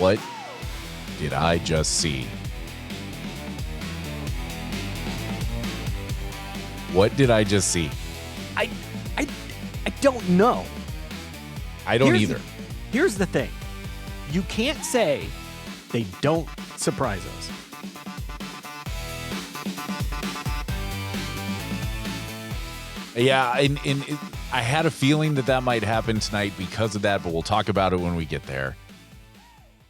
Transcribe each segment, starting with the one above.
What did I just see? What did I just see? I don't know. I don't either. Here's the thing. You can't say they don't surprise us. Yeah, and I had a feeling that might happen tonight because of that, but we'll talk about it when we get there.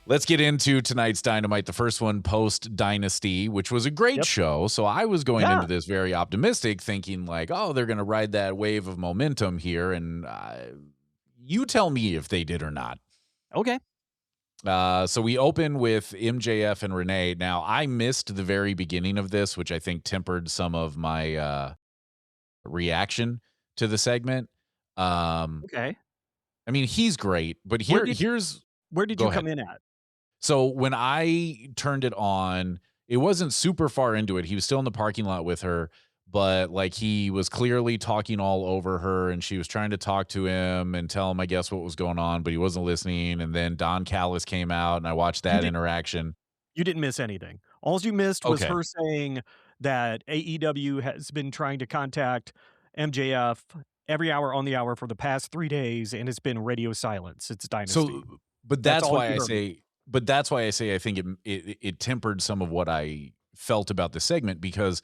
Let's get into tonight's Dynamite, the first one post-Dynasty, which was a great show. So I was going into this very optimistic, thinking like, oh, they're going to ride that wave of momentum here, and you tell me if they did or not. Okay. So we open with MJF and Renee. Now, I missed the very beginning of this, which I think tempered some of my reaction to the segment. Okay. I mean, he's great, but here's... Where did you come in at? So when I turned it on, it wasn't super far into it. He was still in the parking lot with her, but like he was clearly talking all over her, and she was trying to talk to him and tell him, I guess, what was going on, but he wasn't listening. And then Don Callis came out, and I watched that interaction. You didn't miss anything. All you missed was her saying that AEW has been trying to contact MJF every hour on the hour for the past 3 days, and it's been radio silence. It's Dynasty. So, but that's why I say... But that's why I say I think it tempered some of what I felt about the segment, because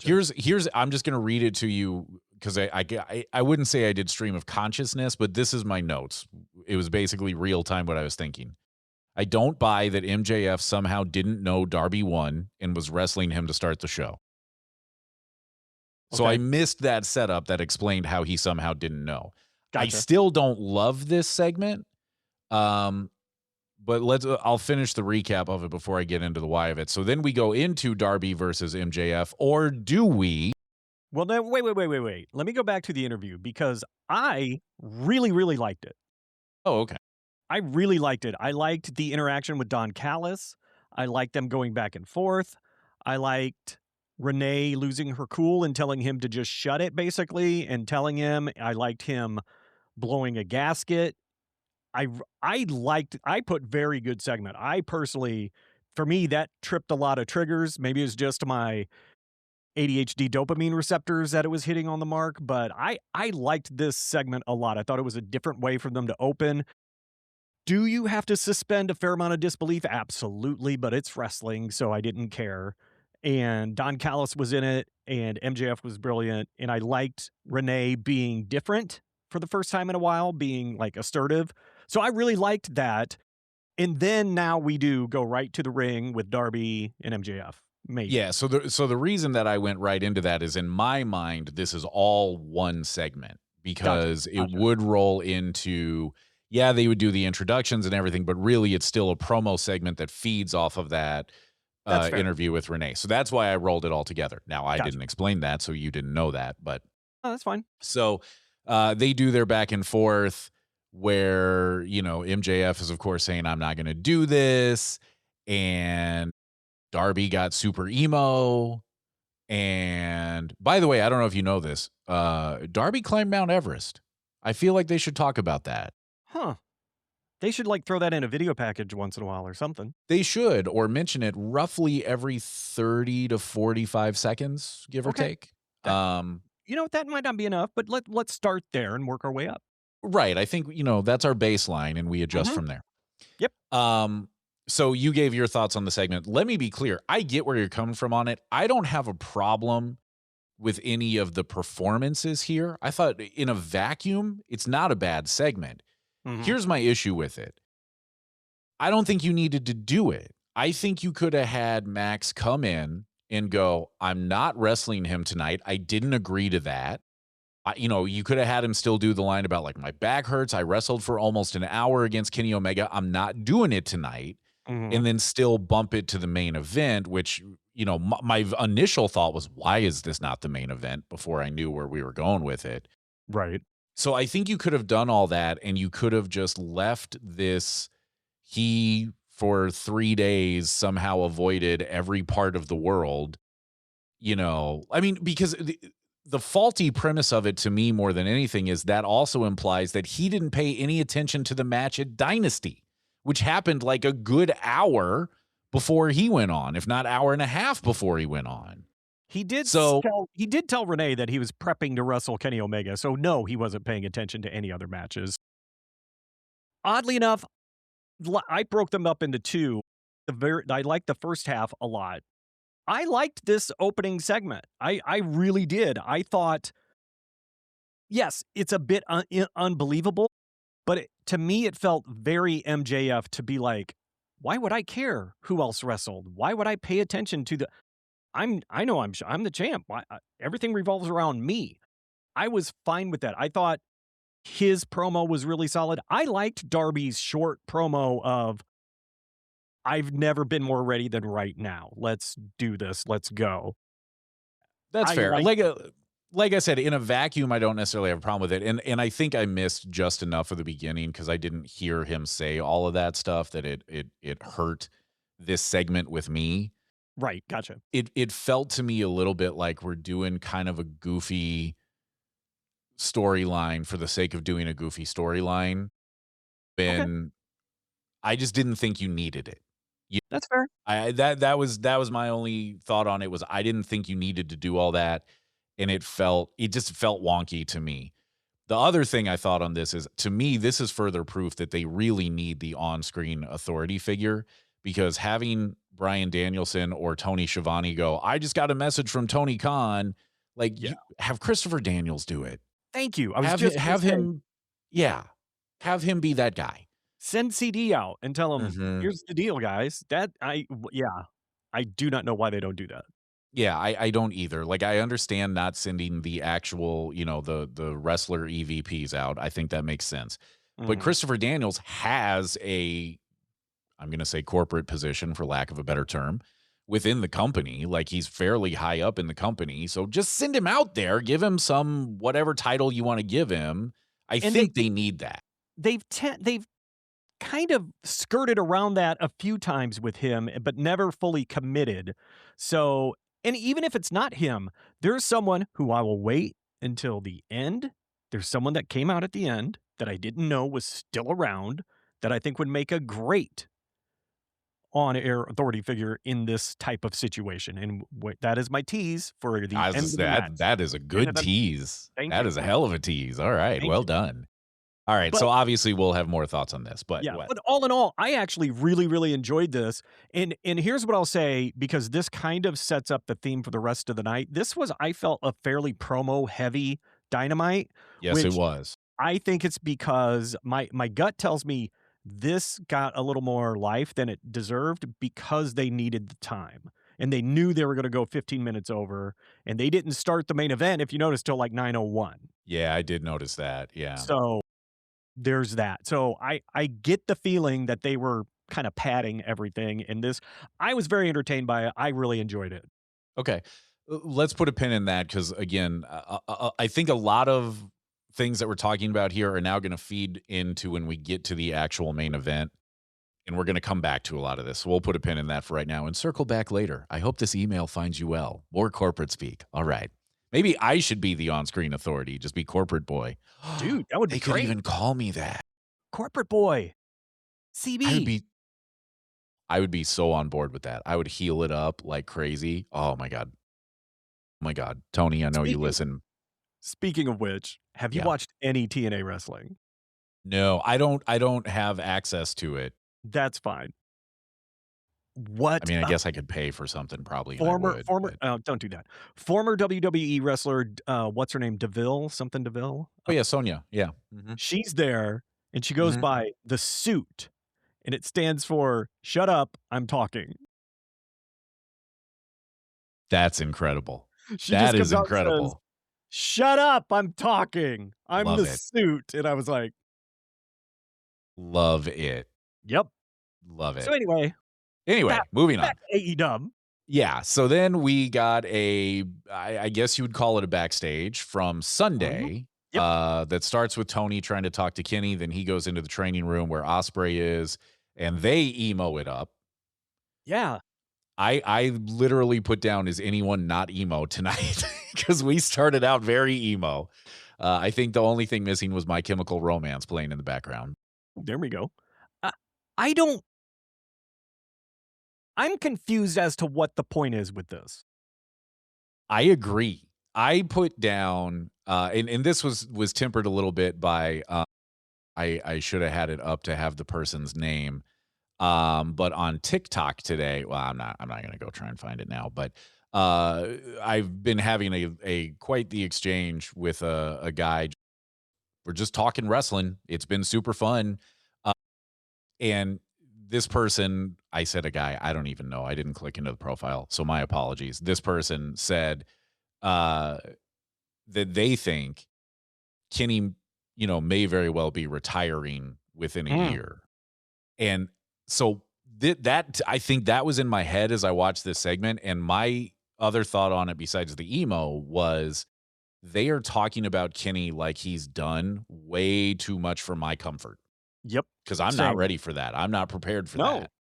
here's I'm just going to read it to you, because I wouldn't say I did stream of consciousness, but this is my notes. It was basically real time what I was thinking. I don't buy that MJF somehow didn't know Darby won and was wrestling him to start the show. So I missed that setup that explained how he somehow didn't know. I still don't love this segment. But I'll finish the recap of it before I get into the why of it. So then we go into Darby versus MJF, or do we? Well, no, wait. Let me go back to the interview, because I really, really liked it. Oh, okay. I really liked it. I liked the interaction with Don Callis. I liked them going back and forth. I liked Renee losing her cool and telling him to just shut it, basically, and telling him. I liked him blowing a gasket. I put very good segment. I personally, for me, that tripped a lot of triggers. Maybe it was just my ADHD dopamine receptors that it was hitting on the mark, but I liked this segment a lot. I thought it was a different way for them to open. Do you have to suspend a fair amount of disbelief? Absolutely, but it's wrestling, so I didn't care. And Don Callis was in it, and MJF was brilliant, and I liked Renee being different for the first time in a while, being like assertive. So I really liked that. And then now we do go right to the ring with Darby and MJF. Maybe. Yeah, so the reason that I went right into that is, in my mind, this is all one segment, because it would roll into, they would do the introductions and everything, but really it's still a promo segment that feeds off of that interview with Renee. So that's why I rolled it all together. Now, I didn't explain that, so you didn't know that, but... Oh, that's fine. So they do their back and forth, where, MJF is, of course, saying, I'm not going to do this. And Darby got super emo. And by the way, I don't know if you know this, Darby climbed Mount Everest. I feel like they should talk about that. Huh. They should throw that in a video package once in a while or something. They should, or mention it roughly every 30 to 45 seconds, give or take. That might not be enough, but let's start there and work our way up. Right. I think, that's our baseline, and we adjust from there. Yep. So you gave your thoughts on the segment. Let me be clear. I get where you're coming from on it. I don't have a problem with any of the performances here. I thought in a vacuum, it's not a bad segment. Here's my issue with it. I don't think you needed to do it. I think you could have had Max come in and go, I'm not wrestling him tonight. I didn't agree to that. You could have had him still do the line about my back hurts. I wrestled for almost an hour against Kenny Omega. I'm not doing it tonight. And then still bump it to the main event, which, my initial thought was, why is this not the main event, before I knew where we were going with it. Right. So I think you could have done all that, and you could have just left this. He, for 3 days, somehow avoided every part of the world. Because the faulty premise of it, to me, more than anything, is that also implies that he didn't pay any attention to the match at Dynasty, which happened like a good hour before he went on, if not hour and a half before he went on. He did So tell Renee that he was prepping to wrestle Kenny Omega, so no, he wasn't paying attention to any other matches. Oddly enough, I broke them up into two. I liked the first half a lot. I liked this opening segment. I really did. I thought, yes, it's a bit unbelievable, but to me, it felt very MJF to be like, why would I care who else wrestled? Why would I pay attention to the? I'm the champ. Everything revolves around me. I was fine with that. I thought his promo was really solid. I liked Darby's short promo of, I've never been more ready than right now. Let's do this. Let's go. that's I fair. liked Like I said, in a vacuum, I don't necessarily have a problem with it. And I think I missed just enough of the beginning because I didn't hear him say all of that stuff that it hurt this segment with me. Right, gotcha. It felt to me a little bit like we're doing kind of a goofy storyline for the sake of doing a goofy storyline. Okay, And I just didn't think you needed it. that's fair. That was my only thought on it was I didn't think you needed to do all that, and it just felt wonky to me. The other thing I thought on this is, to me, this is further proof that they really need the on-screen authority figure, because having Bryan Danielson or Tony Schiavone go, I just got a message from Tony Khan, like, Yeah. have Christopher Daniels do it. Thank you. I was Have just have him, yeah, have him be that guy. send CD out and tell them, Mhm. here's the deal, guys. Yeah, I do not know why they don't do that. Yeah, I don't either. Like, I understand not sending the actual, the wrestler EVPs out. I think that makes sense. But Mhm. Christopher Daniels has I'm going to say corporate position, for lack of a better term, within the company. Like, he's fairly high up in the company. So just send him out there, give him some whatever title you want to give him. I And think they need that. they've kind of skirted around that a few times with him, but never fully committed. So, and even if it's not him, there's someone who I will wait until the end. There's someone that came out at the end that I didn't know was still around that I think would make a great on-air authority figure in this type of situation. And that is my tease for the I was end just of the match. that is a good tease. Thank That you. is a hell of a tease. All right, Thank well you. done. All right, But so obviously we'll have more thoughts on this, but yeah, what? but all in all, I actually really, really enjoyed this. And here's what I'll say, because this kind of sets up the theme for the rest of the night. This was, I felt, a fairly promo heavy Dynamite, Yes, it which was. I think it's because my gut tells me this got a little more life than it deserved because they needed the time. And they knew they were going to go 15 minutes over, and they didn't start the main event, if you notice, till like 9:01. Yeah, I did notice that. Yeah. So there's that. So I get the feeling that they were kind of padding everything in this. I was very entertained by it. I really enjoyed it. Okay. Let's put a pin in that because, again, I think a lot of things that we're talking about here are now going to feed into when we get to the actual main event. And we're going to come back to a lot of this. So we'll put a pin in that for right now and circle back later. I hope this email finds you well. More corporate speak. All right. Maybe I should be the on-screen authority, just be corporate boy. Dude, that would They be could great. even call me that. Corporate boy. I would CB. be I would be so on board with that. I would heal it up like crazy. Oh my God. Oh my God. Tony, I know you Speaking listen. speaking of which, have you Yeah. watched any TNA wrestling? No, I don't have access to it. That's fine. I What mean, I guess I could pay for something probably, and I former would, former but don't do that. Former WWE wrestler, what's her name? DeVille, something DeVille. oh yeah, Sonia. Yeah. Mhm. She's there, and she goes Mhm. by the suit, and it stands for "Shut up, I'm talking." That's incredible. She just That comes is out and says, incredible. "Shut up, I'm talking. I'm Love the it. suit." And I was like, Love it. "Yep." Love So it. anyway, Anyway, back moving back on. to AEW. Yeah, so then we got I guess you would call it a backstage from Mhm. Sunday, Yep. that starts with Tony trying to talk to Kenny, then he goes into the training room where Ospreay is, and they emo it up. Yeah. I literally put down, "Is anyone not emo tonight?" Because we started out very emo. I think the only thing missing was My Chemical Romance playing in the background. There we go. I I'm confused as to what the point is with this. I agree. I put down, and this was tempered a little bit by, I should have had it up to have the person's name. But on TikTok today, well, I'm not gonna go try and find it now, but I've been having a quite the exchange with a guy. We're just talking wrestling. It's been super fun. Uh, and this person, I said a guy, I don't even know. I didn't click into the profile, so my apologies. This person said uh that they think Kenny, may very well be retiring within a Mm. year. And so that I think that was in my head as I watched this segment. And my other thought on it, besides the emo, was they are talking about Kenny like he's done way too much for my comfort Yep. because I'm not Same. ready for that. I'm not prepared for No. that.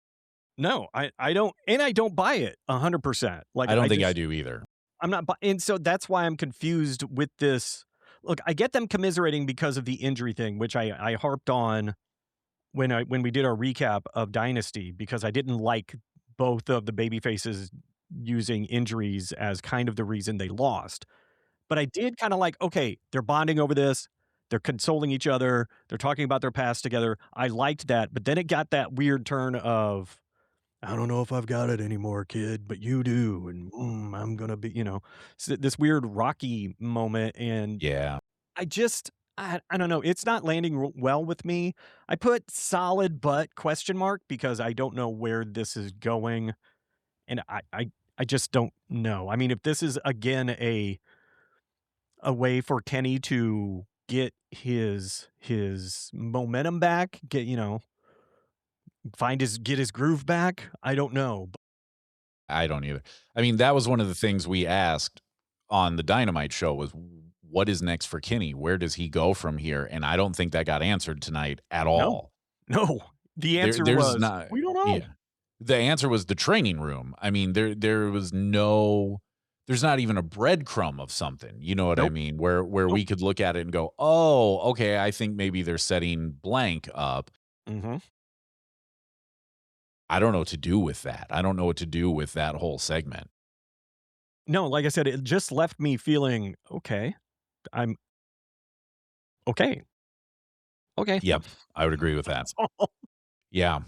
No, I don't, and I don't buy it 100%. Like, I don't I think I just do either. I'm not bu and so that's why I'm confused with this. Look, I get them commiserating because of the injury thing, which I harped on when we did our recap of Dynasty, because I didn't like both of the baby faces using injuries as kind of the reason they lost. But I did kinda like, okay, they're bonding over this, they're consoling each other, they're talking about their past together. I liked that, but then it got that weird turn of, "I don't know if I've got it anymore, kid, but you do, and, I'm gonna be," this weird Rocky moment, and Yeah. I just I don't know, it's not landing well with me. I put solid but question mark because I don't know where this is going, and I just don't know. I mean, if this is again a way for Kenny to get his momentum back, get his groove back, I don't know. I don't either. I mean, that was one of the things we asked on the Dynamite show was what is next for Kenny? Where does he go from here? And I don't think that got answered tonight at No. all. No. The answer There's was, not. "We don't know." Yeah. The answer was the training room. I mean, there's not even a breadcrumb of something. You know what I Nope. mean? Where Nope. we could look at it and go, "Oh, okay, I think maybe they're setting blank up." Mhm. I don't know what to do with that. I don't know what to do with that whole segment. No, like I said, it just left me feeling, "Okay, I'm okay. Okay." Yep, I would agree with that. That's all. Yeah.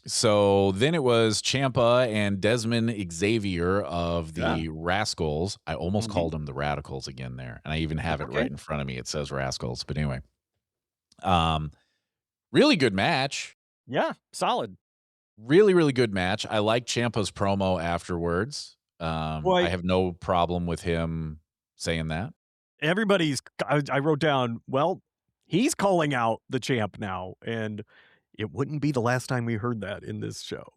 So then it was Champa and Desmond Xavier of Yeah. the Rascals. I almost Mhm. called them the Radicals again there, and I even It's have it right okay. in front of me. It says Rascals, but anyway. Um, really good match. Yeah, solid. Really, really good match. I like Ciampa's promo afterwards. I Boy, have no problem with him saying that. everybody's I wrote down, "Well, he's calling out the champ now," and it wouldn't be the last time we heard that in this show.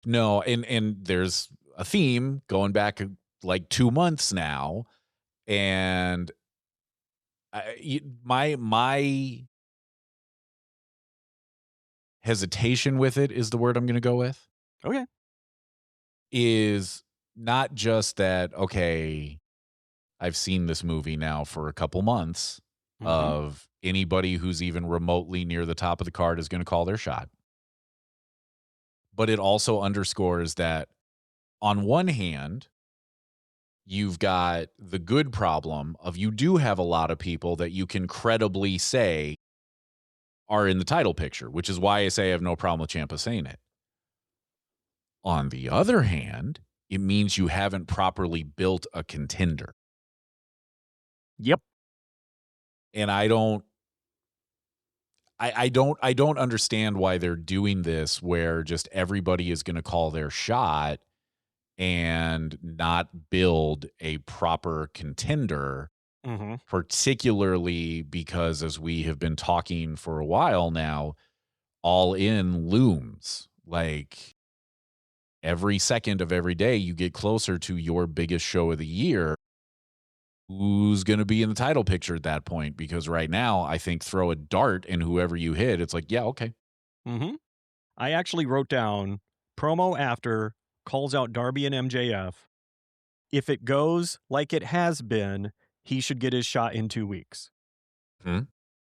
No, and there's a theme going back like 2 months now, and my hesitation with it is the word I'm gonna go with, Okay. is not just that, okay, I've seen this movie now for a couple months Mhm. of anybody who's even remotely near the top of the card is gonna call their shot. But it also underscores that on one hand, you've got the good problem of you do have a lot of people that you can credibly say are in the title picture, which is why I say I have no problem with Ciampa saying it. On the other hand, it means you haven't properly built a contender. Yep. And I don't understand why they're doing this where just everybody is going to call their shot and not build a proper contender, Mhm. particularly because as we have been talking for a while now, All In looms. Like every second of every day you get closer to your biggest show of the year. Who's going to be in the title picture at that point? Because right now, I think throw a dart and whoever you hit, it's like, yeah, okay. Mhm. I actually wrote down promo after calls out Darby and MJF. If it goes like it has been, he should get his shot in 2 weeks. Hmm?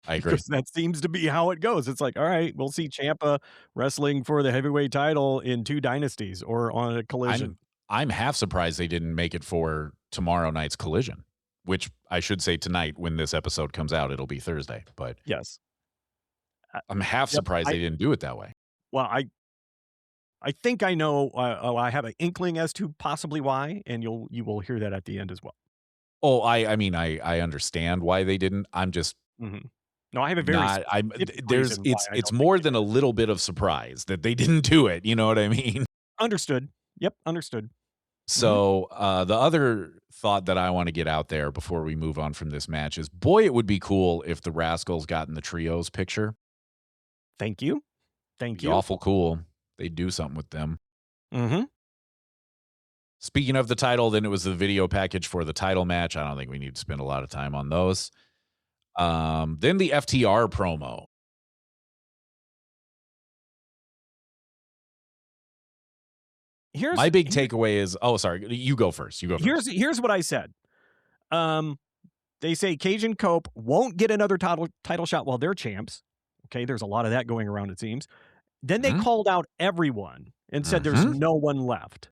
I agree. because that seems to be how it goes. It's like, all right, we'll see Ciampa wrestling for the heavyweight title in 2 dynasties or on a collision. I'm half surprised they didn't make it for tomorrow night's collision, which I should say tonight when this episode comes out, it'll be Thursday. But Yes. I'm half Yep. surprised they didn't do it that way. Well, I think I know. I have an inkling as to possibly why, and you will hear that at the end as well. Oh, I mean, I understand why they didn't. I'm just Mhm. No, I have a very not. I'm specific there's reason why I it's don't think more they than a did. little bit of surprise that they didn't do it. You know what I mean? Understood. Yep, understood. Mhm. So the other thought that I want to get out there before we move on from this match is, boy, it would be cool if the Rascals got in the trios picture. Thank you. Thank Be you. awful cool. They'd do something with them. Mhm. Speaking of the title, then it was the video package for the title match. I don't think we need to spend a lot of time on those. Then the FTR promo. Here's My big here takeaway is, oh, sorry, you go first. You go first. here's what I said. Um, they say Cage and Cope won't get another title shot while they're champs. Okay, there's a lot of that going around, it seems. Then they Mhm. called out everyone and said there's Mhm. no one left,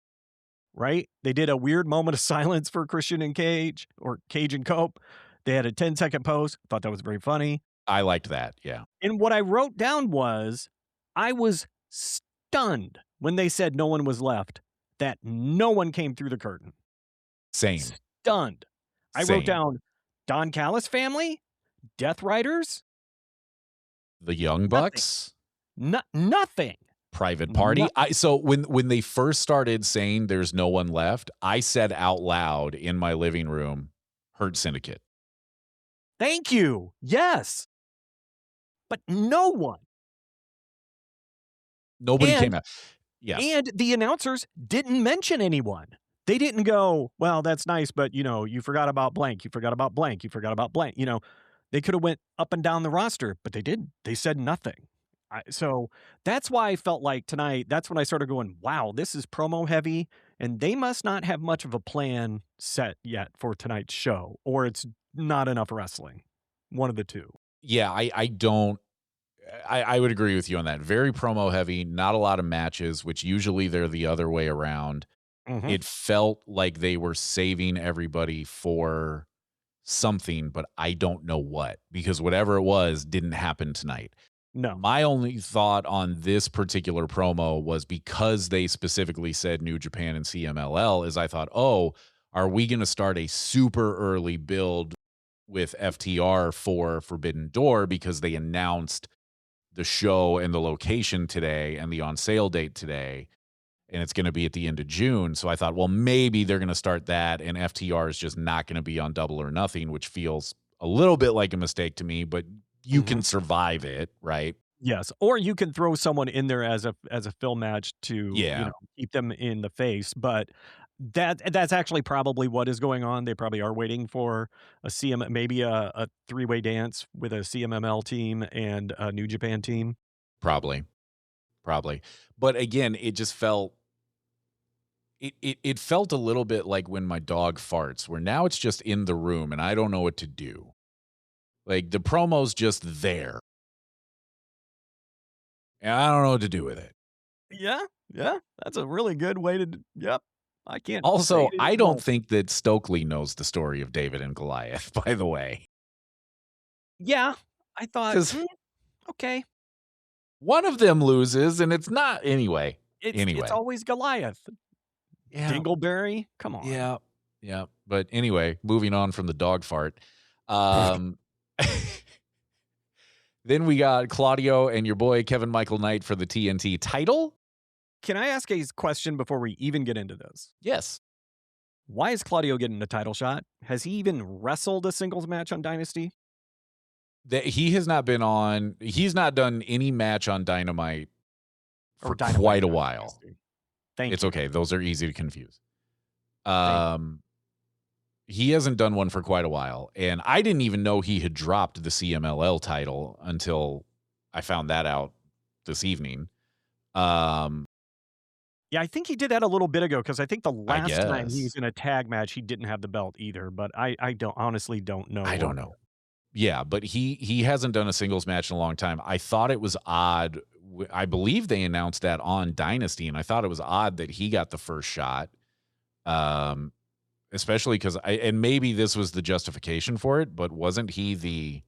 right? They did a weird moment of silence for Christian and Cage, or Cage and Cope. They had a 10-second pose. Thought that was very funny. I liked that. Yeah. And what I wrote down was, I was stunned when they said no one was left, that no one came through the curtain. Same. Stunned. I wrote Same. down Don Callis family, Death Riders, The Young nothing. Bucks. Nothing. Private Party. So when they first started saying there's no one left, I said out loud in my living room, Hurt Syndicate. Thank you. Yes. But no one. Nobody came out. Yeah, And the announcers didn't mention anyone. They didn't go, well, that's nice, but you forgot about blank. You forgot about blank. You forgot about blank. They could have went up and down the roster, but they didn't. They said nothing. So that's why I felt like tonight, that's when I started going, wow, this is promo heavy, and they must not have much of a plan set yet for tonight's show, or it's not enough wrestling. One of the two. yeah. I don't. I would agree with you on that. Very promo heavy. Not a lot of matches, which usually they're the other way around. Mhm. It felt like they were saving everybody for something, but I don't know what, because whatever it was didn't happen tonight. No. My only thought on this particular promo was, because they specifically said New Japan and CMLL, is I thought, oh, are we going to start a super early build with FTR for Forbidden Door because they announced the show and the location today and the on sale date today, and it's going to be at the end of June. So I thought, well, maybe they're going to start that, and FTR is just not going to be on Double or Nothing, which feels a little bit like a mistake to me, but you can survive it, right? Yes, or you can throw someone in there as a fill match to, Yeah, keep them in the face, but that's actually probably what is going on. They probably are waiting for a maybe a three-way dance with a CMML team and a New Japan team. probably. Probably. But again, it just felt it felt a little bit like when my dog farts, where now it's just in the room and I don't know what to do. Like, the promo's just there. And I don't know what to do with it. Yeah, yeah, that's a really good way to yep. I can't say Also, it I any don't more. think that Stokely knows the story of David and Goliath, by the way. Yeah, I thought, Because okay. one of them loses and it's not anyway. It's Anyway. always Goliath. Yeah. Dingleberry, come on. Yeah. Yeah. But anyway, moving on from the dog fart. Um Then we got Claudio and your boy Kevin Michael Knight for the TNT title. Can I ask a question before we even get into this? Yes. Why is Claudio getting a title shot? Has he even wrestled a singles match on Dynasty? That he has not been on, he's not done any match on Dynamite Or for Dynamite, quite a not while. Dynasty? Thank It's you. okay. Those are easy to confuse. Thank He hasn't done one for quite a while. And I didn't even know he had dropped the CMLL title until I found that out this evening. Yeah, I think he did that a little bit ago because I think the I last time he guess. was in a tag match, he didn't have the belt either. But I honestly don't know. I don't know. Yeah, but he hasn't done a singles match in a long time. I thought it was odd. I believe they announced that on Dynasty, and I thought it was odd that he got the first shot. Especially because and maybe this was the justification for it, but wasn't he the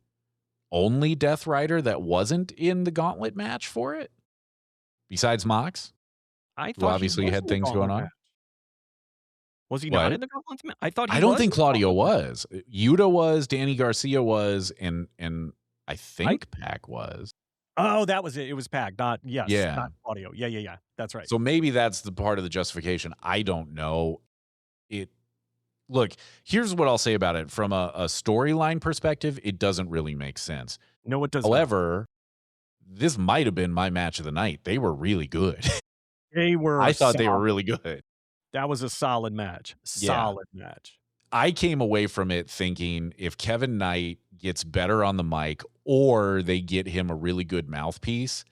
only Death Rider that wasn't in the gauntlet match for it? Besides Mox, I who thought he obviously was had in the things going gauntlet match. on. Was he not What? in the gauntlet match? I thought he I don't was in think the Claudio gauntlet match. was. Yuta was, Danny Garcia was, and I I think Pac was. Oh, that was it. It was Pac, not Yeah. not audio. Yeah. That's right. So maybe that's the part of the justification. I don't know. Look, here's what I'll say about it. From a storyline perspective, it doesn't really make sense. No, it does not. However, this might have been my match of the night. They were really good. They were I thought they were solid. really good. That was a solid match. Yeah. Solid match. I came away from it thinking if Kevin Knight gets better on the mic or they get him a really good mouthpiece,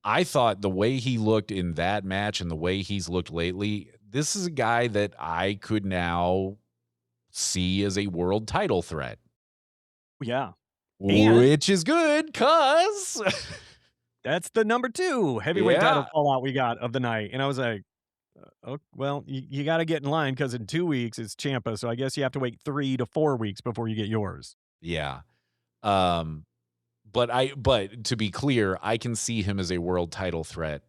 I thought the way he looked in that match and the way he's looked lately, this is a guy that I could now see as a world title threat. Yeah. Which is good because that's the number 2 heavyweight title fallout we got of the night. And I was like, oh, well, you got to get in line because in 2 weeks it's Ciampa. So I guess you have to wait 3 to 4 weeks before you get yours. Yeah. But to be clear, I can see him as a world title threat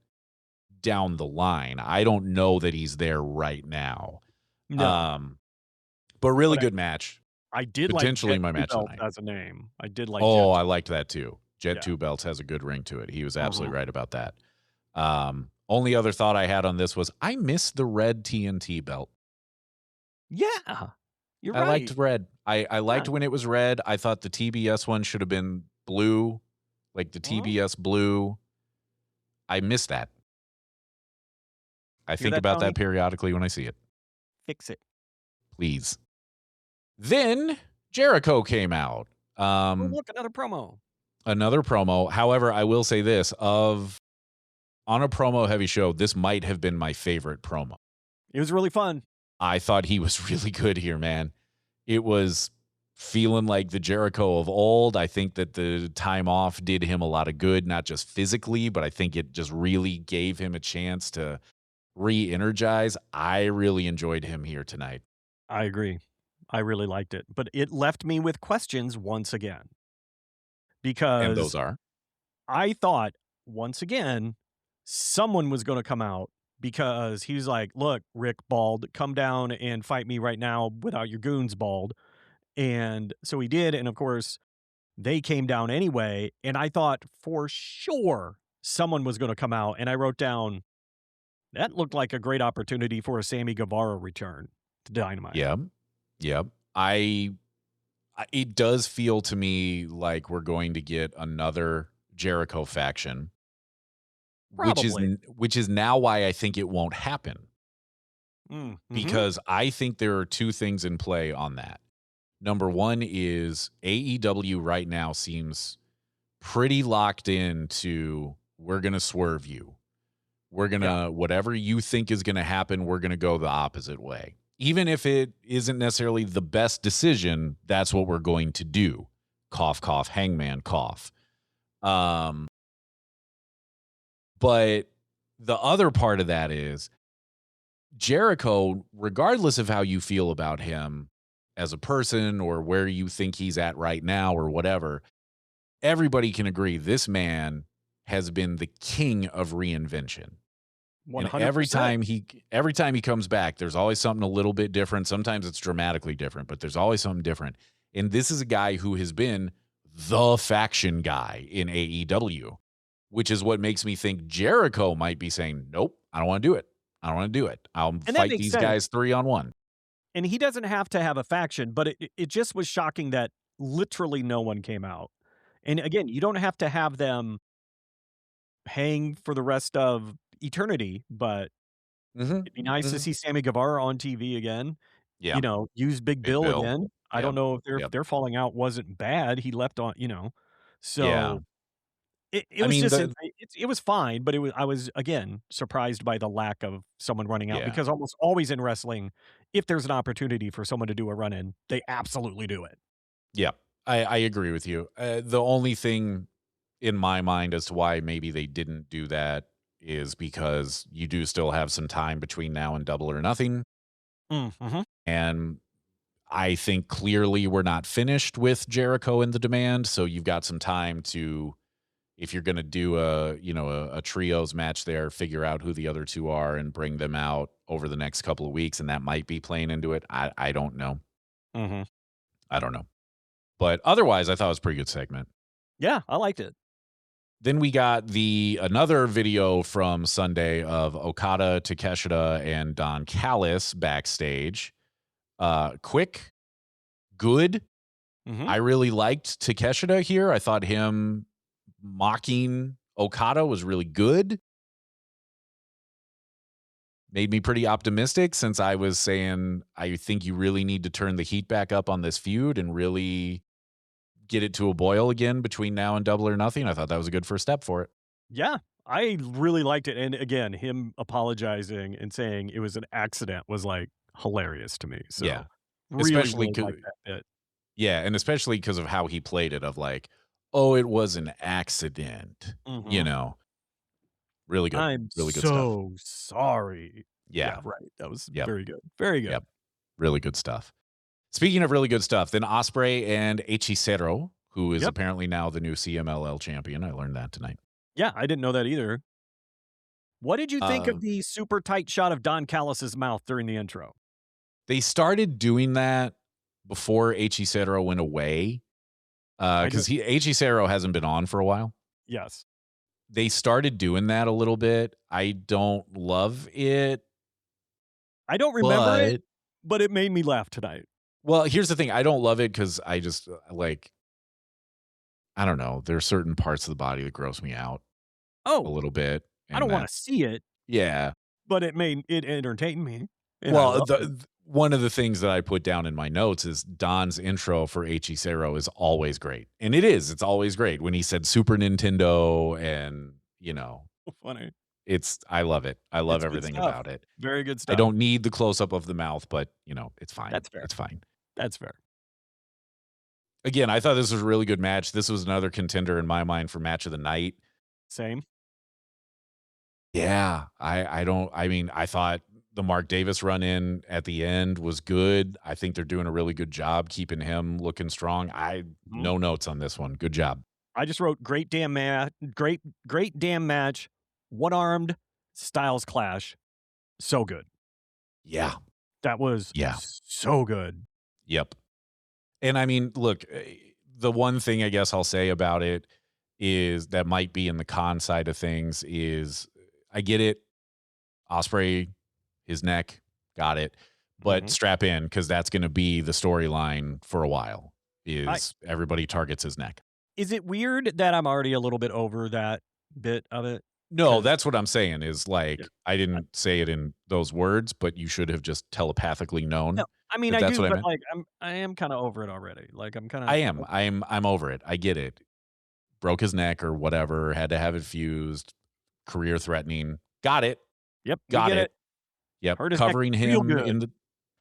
down the line. I don't know that he's there right now. No. But really good match. I did potentially like my match Belt of the night as a name. I did like Oh, Jet. I liked that too. Jet 2 Belts has a good ring to it. He was absolutely right about that. Only other thought I had on this was I miss the red TNT belt. Yeah. You're right. I liked red. I liked when it was red. I thought the TBS one should have been blue, like the TBS blue. I miss that. I think about that periodically when I see it. Fix it. Please. Then Jericho came out. Look, another promo. Another promo. However, I will say this, on a promo heavy show, this might have been my favorite promo. It was really fun. I thought he was really good here, man. It was feeling like the Jericho of old. I think that the time off did him a lot of good, not just physically, but I think it just really gave him a chance to re-energize. I really enjoyed him here tonight. I agree. I really liked it. But it left me with questions once again. Because and those are? I thought, once again, someone was going to come out because he was like, look, Rick Bald, come down and fight me right now without your goons, Bald. And so he did. And of course, they came down anyway. And I thought for sure someone was going to come out. And I wrote down, that looked like a great opportunity for a Sammy Guevara return to Dynamite. Yep. It does feel to me like we're going to get another Jericho faction. Probably. Which is now why I think it won't happen. Because I think there are two things in play on that. Number one is AEW right now seems pretty locked into we're going to swerve you. We're going to, whatever you think is going to happen, we're going to go the opposite way. Even if it isn't necessarily the best decision, that's what we're going to do. Cough, cough, hangman, cough. But the other part of that is Jericho, regardless of how you feel about him as a person or where you think he's at right now or whatever, everybody can agree this man has been the king of reinvention. 100%. And every time he comes back, there's always something a little bit different. Sometimes it's dramatically different, but there's always something different. And this is a guy who has been the faction guy in AEW, which is what makes me think Jericho might be saying, nope, I don't want to do it. I'll fight these guys 3-on-1. And he doesn't have to have a faction, but it just was shocking that literally no one came out. And again, you don't have to have them hang for the rest of eternity, but it'd be nice to see Sammy Guevara on TV again. Yeah. You know, use Big Bill again. I don't know if their falling out wasn't bad. He left on, so it was it was fine, but I was again surprised by the lack of someone running out because almost always in wrestling, if there's an opportunity for someone to do a run in, they absolutely do it. Yeah. I agree with you. The only thing in my mind as to why maybe they didn't do that is because you do still have some time between now and Double or Nothing. Mhm. And I think clearly we're not finished with Jericho and the Demand, so you've got some time to, if you're going to do a trios match there, figure out who the other two are and bring them out over the next couple of weeks, and that might be playing into it. I don't know. Mhm. I don't know. But otherwise, I thought it was a pretty good segment. Yeah, I liked it. Then we got another video from Sunday of Okada, Takeshita, and Don Callis backstage. Quick, good. Mhm. I really liked Takeshita here. I thought him mocking Okada was really good. Made me pretty optimistic since I was saying I think you really need to turn the heat back up on this feud and really get it to a boil again between now and Double or Nothing. I thought that was a good first step for it. Yeah, I really liked it, and again, him apologizing and saying it was an accident was, like, hilarious to me, Yeah. so really, Especially really 'cause liked that bit. yeah, and especially because of how he played it of like, "Oh, it was an accident." You Mhm. know? Really good. "I'm Really good stuff. so sorry." Yeah. Yeah, right, that was Yep. very good, very good. Yep. Really good stuff. Speaking of really good stuff, then Ospreay and Hechicero, who is Yep. apparently now the new CMLL champion. I learned that tonight. Yeah, I didn't know that either. What did you think Uh, of the super tight shot of Don Callis's mouth during the intro? they started doing that before Hechicero went away, I because don't. Hechicero hasn't been on for a while. Yes. They started doing that a little bit. I don't love it, I don't remember it, but but it made me laugh tonight. well, here's the thing. I don't love it because I just like I don't know. There's certain parts of the body that gross me out a Oh, little bit, I and don't wanna see it, yeah. but it entertained me, and I Well, loved it. one of the things that I put down in my notes is Don's intro for Hechicero is always great, and it is. It's always great when he said Super Nintendo, and Funny. I love it. I love It's good everything stuff. about it. Very good I stuff. don't need the close up of the mouth, but it's fine. That's fair. It's fine. That's fair. Again, I thought this was a really good match. This was another contender in my mind for match of the night. Same. Yeah, I don't. I mean, I thought the Mark Davis run in at the end was good. I think they're doing a really good job keeping him looking strong. Mhm. No notes on this one. Good job. I just wrote great damn match, one-armed styles clash. So good. Yeah. That was Yeah. so good. Yep. And I mean, look, the one thing I guess I'll say about it is that might be in the con side of things is I get it. Osprey, his neck, got it. But Mhm. strap in because that's going to be the storyline for a while. I Is everybody targets his neck? Is it weird that I'm already a little bit over that bit of it? No, 'Cause that's what I'm saying is yeah, like I I didn't say it in those words, but you should have just telepathically no, known I mean, that I that's do, what I but, meant. like, I am kinda over it already. Like, I'm I kinda am. I'm over it. I get it. Broke his neck or whatever, had to have it fused, career threatening. Got it. yep, we Got get it. it. Yep. Hurt his neck Covering real him good. in the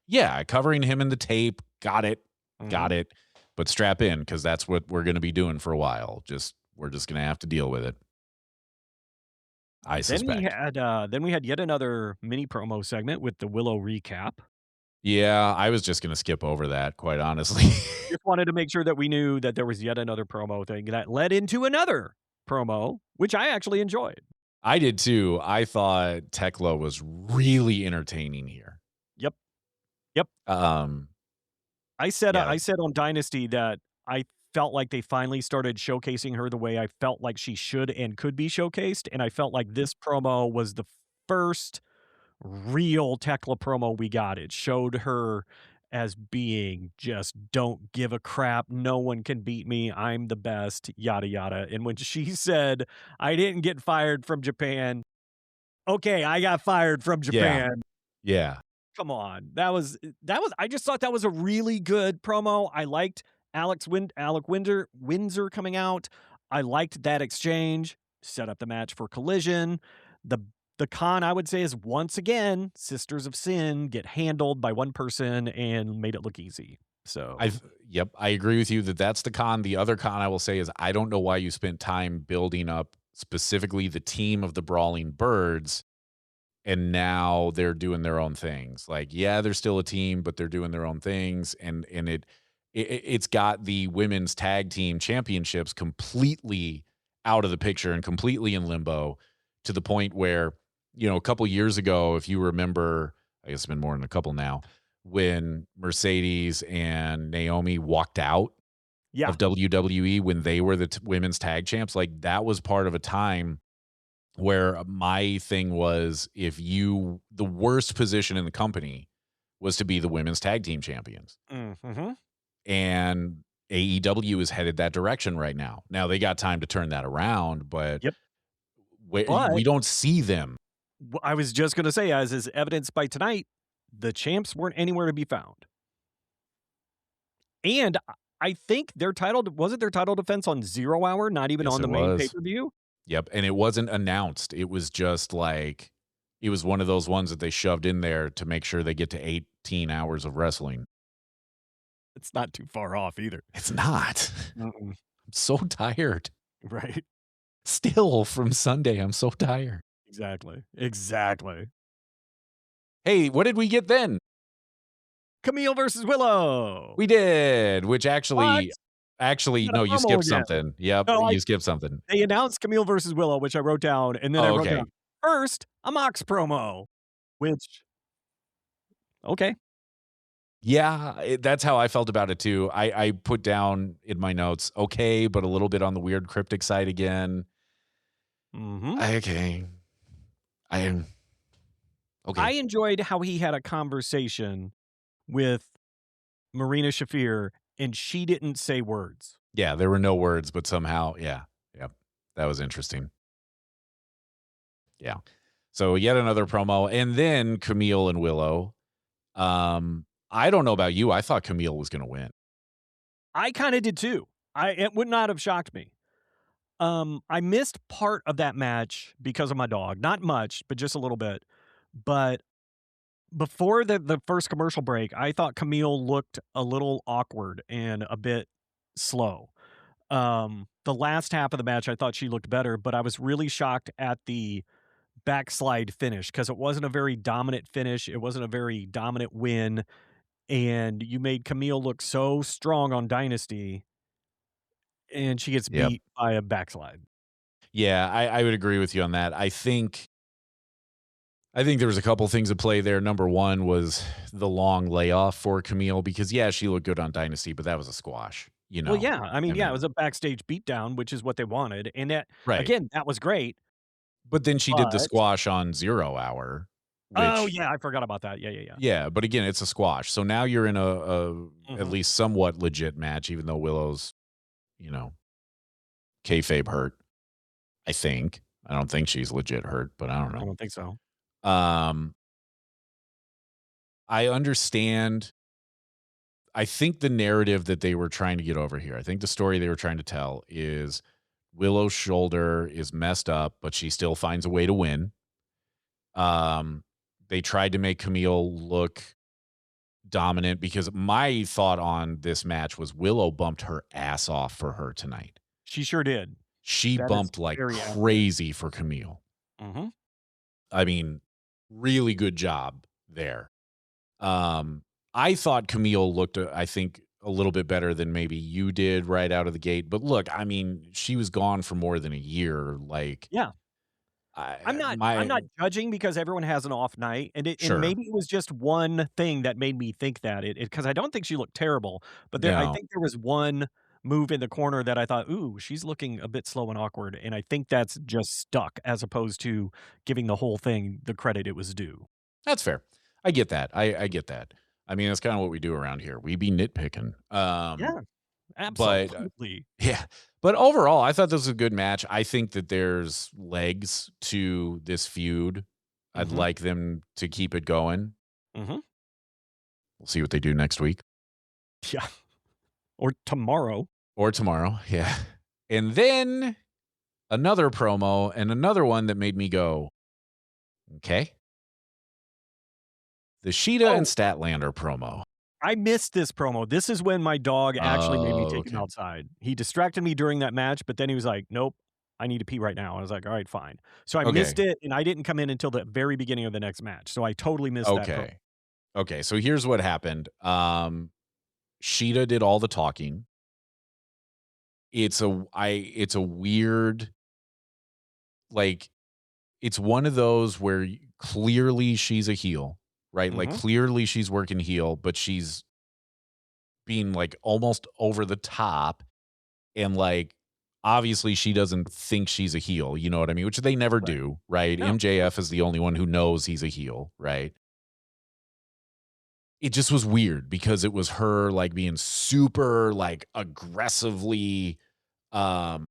yeah, covering him in the tape. Got it. Got Mhm. it. But strap in because that's what we're going to be doing for a while. We're just going to have to deal with it. I suspect. Then we had yet another mini promo segment with the Willow recap. Yeah, I was just going to skip over that, quite honestly. Just wanted to make sure that we knew that there was yet another promo thing that led into another promo, which I actually enjoyed. I did too. I thought Tekla was really entertaining here. Yep, yep. Um, I yeah, said on Dynasty that I felt like they finally started showcasing her the way I felt like she should and could be showcased, and I felt like this promo was the first real Tekla promo we got. It showed her as being just don't give a crap, no one can beat me, I'm the best, yada yada. And when she said, "I didn't get fired from Japan," okay, I got fired from yeah, Japan. yeah, Come on. That was I just thought that was a really good promo. I liked Alec Windsor coming out. I liked that exchange, set up the match for Collision. The the con I would say is once again, Sisters of Sin get handled by one person and made it look easy. So Yep, I agree with you that that's the con. The other con I will say is I don't know why you spent time building up specifically the team of the Brawling Birds, and now they're doing their own things. Like, yeah, they're still a team, but they're doing their own things, and it's got the women's tag team championships completely out of the picture and completely in limbo, to the point where, a couple years ago, if you remember, I guess it's been more than a couple now, when Mercedes and Naomi walked out yeah, of WWE when they were the women's tag champs, like that was part of a time where my thing was, the worst position in the company was to be the women's tag team champions. mm-hmm. And AEW is headed that direction right now. Now they got time to turn that around, but Yep. we But don't see them. I was just going to say, as is evidenced by tonight, the champs weren't anywhere to be found. And I think wasn't their title defense on 0 Hour, not even Yes, on it the main was. pay-per-view? Yep, and it wasn't announced. It was just like, it was one of those ones that they shoved in there to make sure they get to 18 hours of wrestling. It's not too far off either. It's not. Mm-mm. I'm so tired. Right. Still from Sunday, I'm so tired. Exactly. Hey, what did we get then? Kamille versus Willow. We did, which What? actually, Got a no, you promo skipped again. something. Yep, No, you skipped something. they announced Kamille versus Willow, which I wrote down, and then I Oh, wrote okay. down, first, a Mox promo, which, okay. Yeah, that's how I felt about it too. I put down in my notes, okay, but a little bit on the weird cryptic side again. Mm-hmm. Okay. Okay. I enjoyed how he had a conversation with Marina Shafir, and she didn't say words. Yeah, there were no words, but somehow, yeah. Yep. That was interesting. Yeah. So yet another promo, and then Kamille and Willow. I don't know about you. I thought Kamille was going to win. I kind of did too. It would not have shocked me. I missed part of that match because of my dog. Not much, but just a little bit. But before the first commercial break, I thought Kamille looked a little awkward and a bit slow. The last half of the match, I thought she looked better, but I was really shocked at the backslide finish because it wasn't a very dominant finish. It wasn't a very dominant win. And you made Kamille look so strong on Dynasty, and she gets Yep. beat by a backslide. Yeah, I would agree with you on that. I think there was a couple things at play there. Number one was the long layoff for Kamille because, yeah, she looked good on Dynasty, but that was a squash, Well, yeah. I mean, And it was a backstage beatdown, which is what they wanted. And that, right. again, that was great. But then she did the But squash on 0 Hour. oh, Which, yeah, I forgot about that. Yeah. yeah, but again, it's a squash. So now you're in a at Mhm. least somewhat legit match, even though Willow's, kayfabe hurt. I think. I don't think she's legit hurt, but I don't I know. don't think so. I understand. I think the narrative that they were trying to get over here, I think the story they were trying to tell is Willow's shoulder is messed up, but she still finds a way to win. They tried to make Kamille look dominant because my thought on this match was Willow bumped her ass off for her tonight. She sure did. She That is bumped like very accurate. crazy for Kamille. Mm-hmm. I mean, really good job there. I thought Kamille looked, I think, a little bit better than maybe you did right out of the gate. But look, I mean, she was gone for more than a year. Like, Yeah. I'm not judging because everyone has an off night, and Sure. maybe it was just one thing that made me think that because I don't think she looked terrible, but I No. think there was one move in the corner that I thought, ooh, she's looking a bit slow and awkward, and I think that's just stuck as opposed to giving the whole thing the credit it was due. That's fair. I get that. I get that. I mean, that's kind of what we do around here. We be nitpicking. Yeah, But absolutely. yeah. But overall, I thought this was a good match. I think that there's legs to this feud. I'd Mhm. like them to keep it going. Mhm. We'll see what they do next week Yeah. Or tomorrow. or tomorrow. Yeah. And then another promo and another one that made me go, okay. The Sheeta and Statlander promo. I missed this promo. This is when my dog actually made me Oh, take him okay. outside. He distracted me during that match, but then he was like, "Nope, I need to pee right now." I was like, "All right, fine." So I missed Okay. it, and I didn't come in until the very beginning of the next match. So I totally missed that promo. Okay. Okay. So here's what happened. Sheeta did all the talking. It's a weird, like, it's one of those where clearly she's a heel, right? Like, Mhm. clearly she's working heel, but she's being like almost over the top, and like obviously she doesn't think she's a heel, you know what I mean? Which they never Right. do, right? No. MJF is the only one who knows he's a heel, right? It just was weird because it was her like being super like aggressively um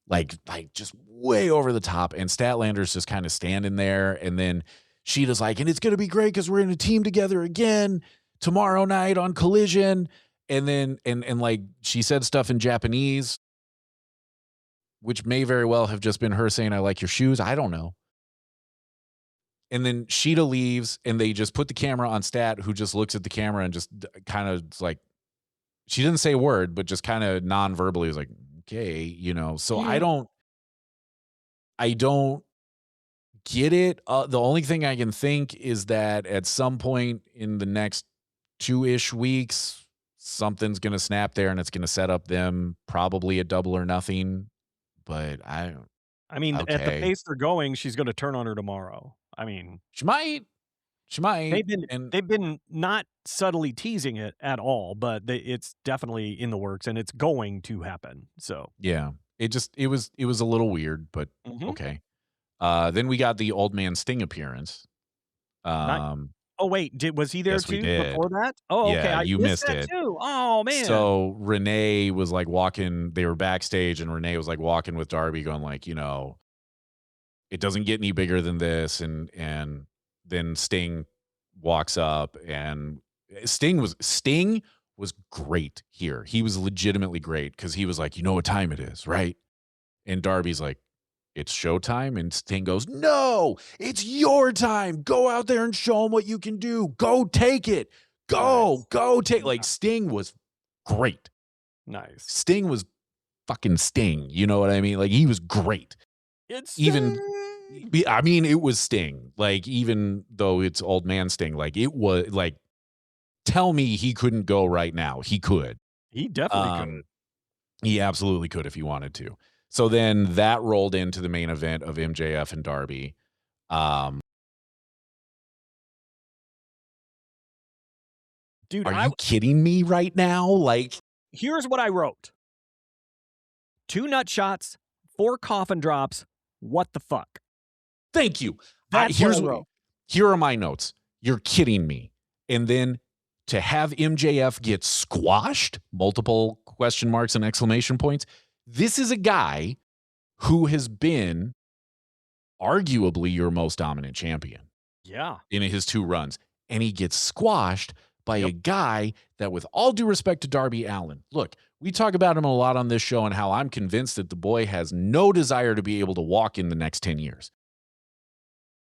like just way over the top, and Statlander's just kind of standing there, and then Sheeta's like, and it's gonna be great because we're in a team together again tomorrow night on Collision. And then and like she said stuff in Japanese, which may very well have just been her saying, I like your shoes. I don't know. And then Sheeta leaves, and they just put the camera on Stat, who just looks at the camera and just kind of like, she didn't say a word, but just kind of non-verbally was like, okay, you know. So Yeah. I don't get it. The only thing I can think is that at some point in the next 2-ish weeks, something's going to snap there, and it's going to set up them probably at Double or Nothing. But I mean, at the okay. pace they're going, she's gonna turn on her tomorrow. I mean, She might. She might. they've been And they've been not subtly teasing it at all, but it's definitely in the works, and it's going to happen. So, yeah, it was a little weird, but mhm. okay. Then we got the Old Man Sting appearance. Not Um, Oh, wait, was he there yes, we too before did. that? Oh, okay, Yeah, I you missed missed that it. too. Oh, man. So Renee was like walking, they were backstage, and Renee was like walking with Darby going like, it doesn't get any bigger than this. And then Sting walks up, and Sting was great here. He was legitimately great because he was like, you know what time it is, right? And Darby's like, it's showtime. And Sting goes, no, it's your time. Go out there and show him what you can do. Go take it. Nice. Go take, like, Yeah, Sting was great. nice. Sting was fucking Sting. You know what I mean? Like, he was great. It's Even, Sting! I mean, it was Sting. Like, even though it's old man Sting, like, it was like, tell me he couldn't go right now. He could. He definitely could. Um, he absolutely could if he wanted to. So then that rolled into the main event of MJF and Darby. Um, Dude, are you kidding me right now? Like, here's what I wrote. 2 nut shots, 4 coffin drops. What the fuck? thank you. That's what I wrote. Here are my notes. You're kidding me. And then to have MJF get squashed, multiple question marks and exclamation points. This is a guy who has been arguably your most dominant champion Yeah. in his 2 runs, and he gets squashed by a Yep. guy that, with all due respect to Darby Allin, look, we talk about him a lot on this show and how I'm convinced that the boy has no desire to be able to walk in the next 10 years.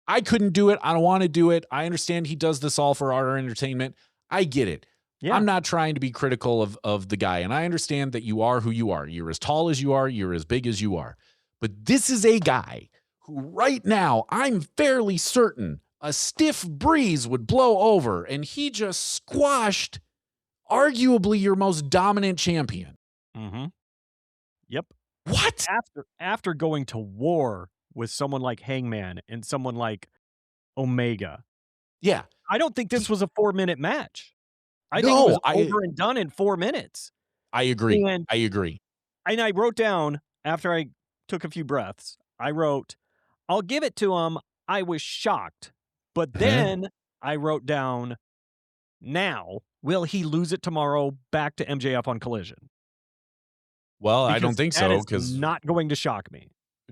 I couldn't do it. I don't want to do it. I understand he does this all for our entertainment. I get it. Yeah. I'm not trying to be critical of the guy, and I understand that you are who you are. You're as tall as you are. You're as big as you are. But this is a guy who right now, I'm fairly certain a stiff breeze would blow over, and he just squashed arguably your most dominant champion. Mhm. Yep. What? After going to war with someone like Hangman and someone like Omega, Yeah. I don't think this was a 4-minute match. I think it was No, I over and done in 4 minutes. I agree. And I agree. I wrote down, after I took a few breaths, I wrote, "I'll give it to him. I was shocked." But Huh? then I wrote down, "Now, will he lose it tomorrow back to MJF on Collision?" Well, I don't Because think that so is because not going to shock me.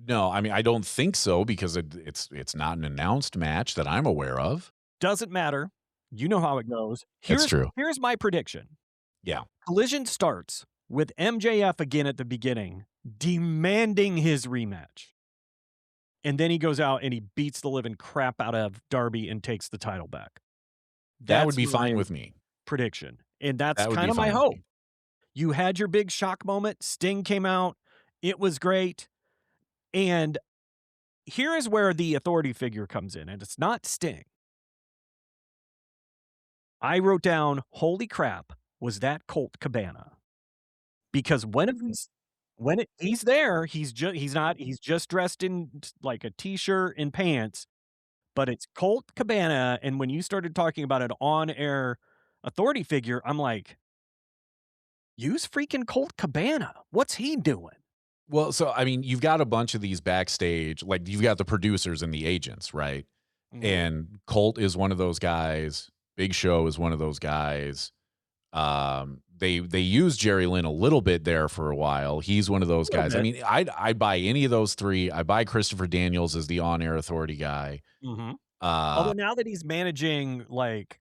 no, I mean, I don't think so because it's not an announced match that I'm aware of. Doesn't matter. You know how it goes. That's true. Here's my prediction. Yeah. Collision starts with MJF again at the beginning, demanding his rematch. And then he goes out and he beats the living crap out of Darby and takes the title back. That would That's be fine my with me. prediction, and that's That would be kind of my fine with hope. me. You had your big shock moment. Sting came out. It was great. And here is where the authority figure comes in, and it's not Sting. I wrote down, holy crap, was that Colt Cabana? Because he's there, he's just dressed in like a t-shirt and pants, but it's Colt Cabana. And when you started talking about an on-air authority figure, I'm like, use freaking Colt Cabana. What's he doing? Well, so I mean, you've got a bunch of these backstage, like you've got the producers and the agents, right? And Colt is one of those guys. Big Show is one of those guys. They use Jerry Lynn a little bit there for a while. He's one of those guys. I mean, I'd buy any of those three. I buy Christopher Daniels as the on-air authority guy. Although now that he's managing like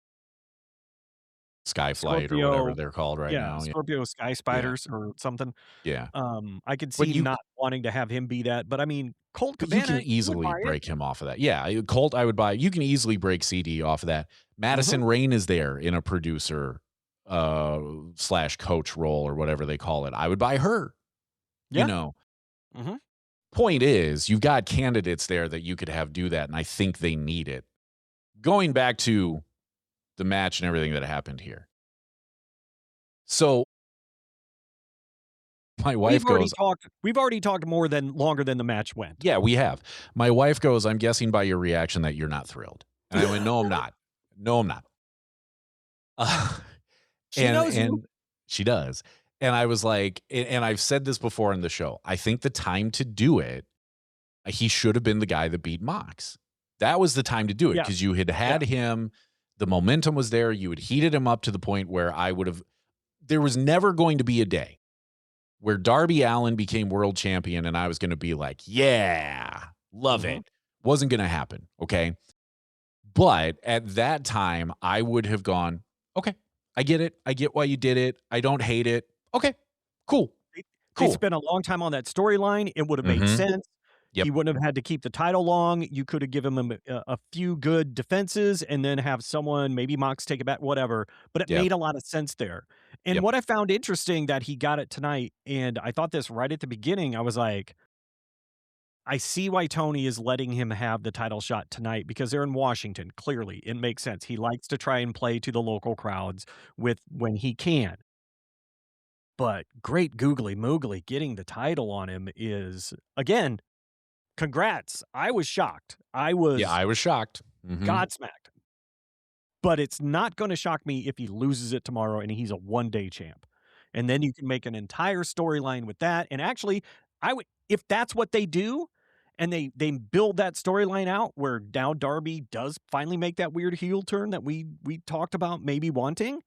Skyflight or whatever they're called right yeah, now. Scorpio Sky Spiders or something. Yeah. I could But see not wanting to have him be that, but I mean, Colt But you Cabana, can easily break him off of that. Yeah, Colt, I would buy. You can easily break CD off of that. Madison Rayne is there in a producer slash coach role or whatever they call it. I would buy her. Yeah. You know. Point is, you've got candidates there that you could have do that, and I think they need it. Going back to the match and everything that happened here. So my wife goes, we've already talked longer than the match went. yeah, we have. My wife goes, I'm guessing by your reaction that you're not thrilled. And I went, no, I'm not. No, I'm not. She knows you. And she does. And I was like, and I've said this before in the show, I think the time to do it, he should have been the guy that beat Mox. That was the time to do it because you had him. The momentum was there. You had heated him up to the point where there was never going to be a day where Darby Allin became world champion and I was going to be like, yeah, love it. Wasn't going to happen. Okay. But at that time, I would have gone, okay, I get it. I get why you did it. I don't hate it. Okay, cool. They spent a long time on that storyline. It would have made sense. Yep. He wouldn't have had to keep the title long. You could have given him a few good defenses and then have someone, maybe Mox, take it back, whatever. But it made a lot of sense there. And what I found interesting that he got it tonight, and I thought this right at the beginning, I was like, I see why Tony is letting him have the title shot tonight because they're in Washington. Clearly, it makes sense. He likes to try and play to the local crowds when he can. But great googly moogly getting the title on him is, again, congrats. I was shocked. I was shocked. Godsmacked. But it's not going to shock me if he loses it tomorrow and he's a one-day champ. And then you can make an entire storyline with that. And actually, if that's what they do and they build that storyline out where now Darby does finally make that weird heel turn that we talked about maybe wanting,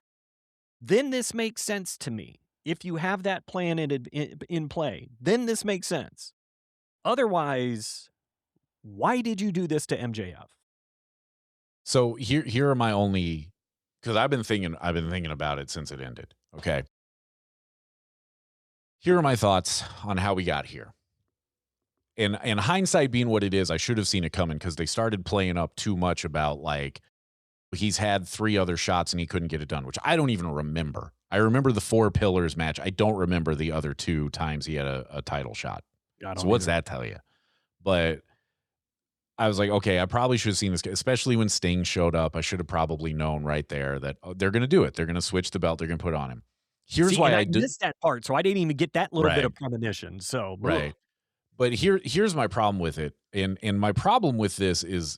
then this makes sense to me. If you have that plan in play, then this makes sense. Otherwise, why did you do this to MJF? So here are my only, because I've been thinking about it since it ended. Okay. Here are my thoughts on how we got here. And hindsight being what it is, I should have seen it coming because they started playing up too much about like he's had 3 other shots and he couldn't get it done, which I don't even remember. I remember the 4 pillars match. I don't remember the other 2 times he had a title shot. So what's that tell you? But I was like, okay, I probably should have seen this, especially when Sting showed up. I should have probably known right there that they're going to do it. They're going to switch the belt. They're going to put it on him. Here's why I missed that part, so I didn't even get that little bit of premonition. So right. But here's my problem with it. And my problem with this is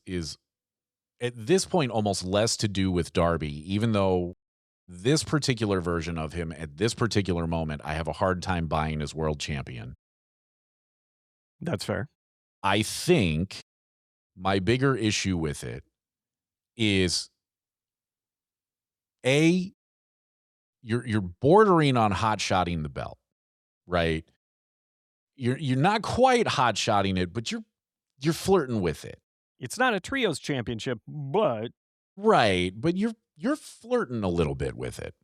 at this point almost less to do with Darby, even though this particular version of him at this particular moment, I have a hard time buying as world champion. That's fair. I think my bigger issue with it is you're bordering on hot-shotting the belt, right? You're not quite hot-shotting it, but you're flirting with it. It's not a trios championship, but right, but you're flirting a little bit with it.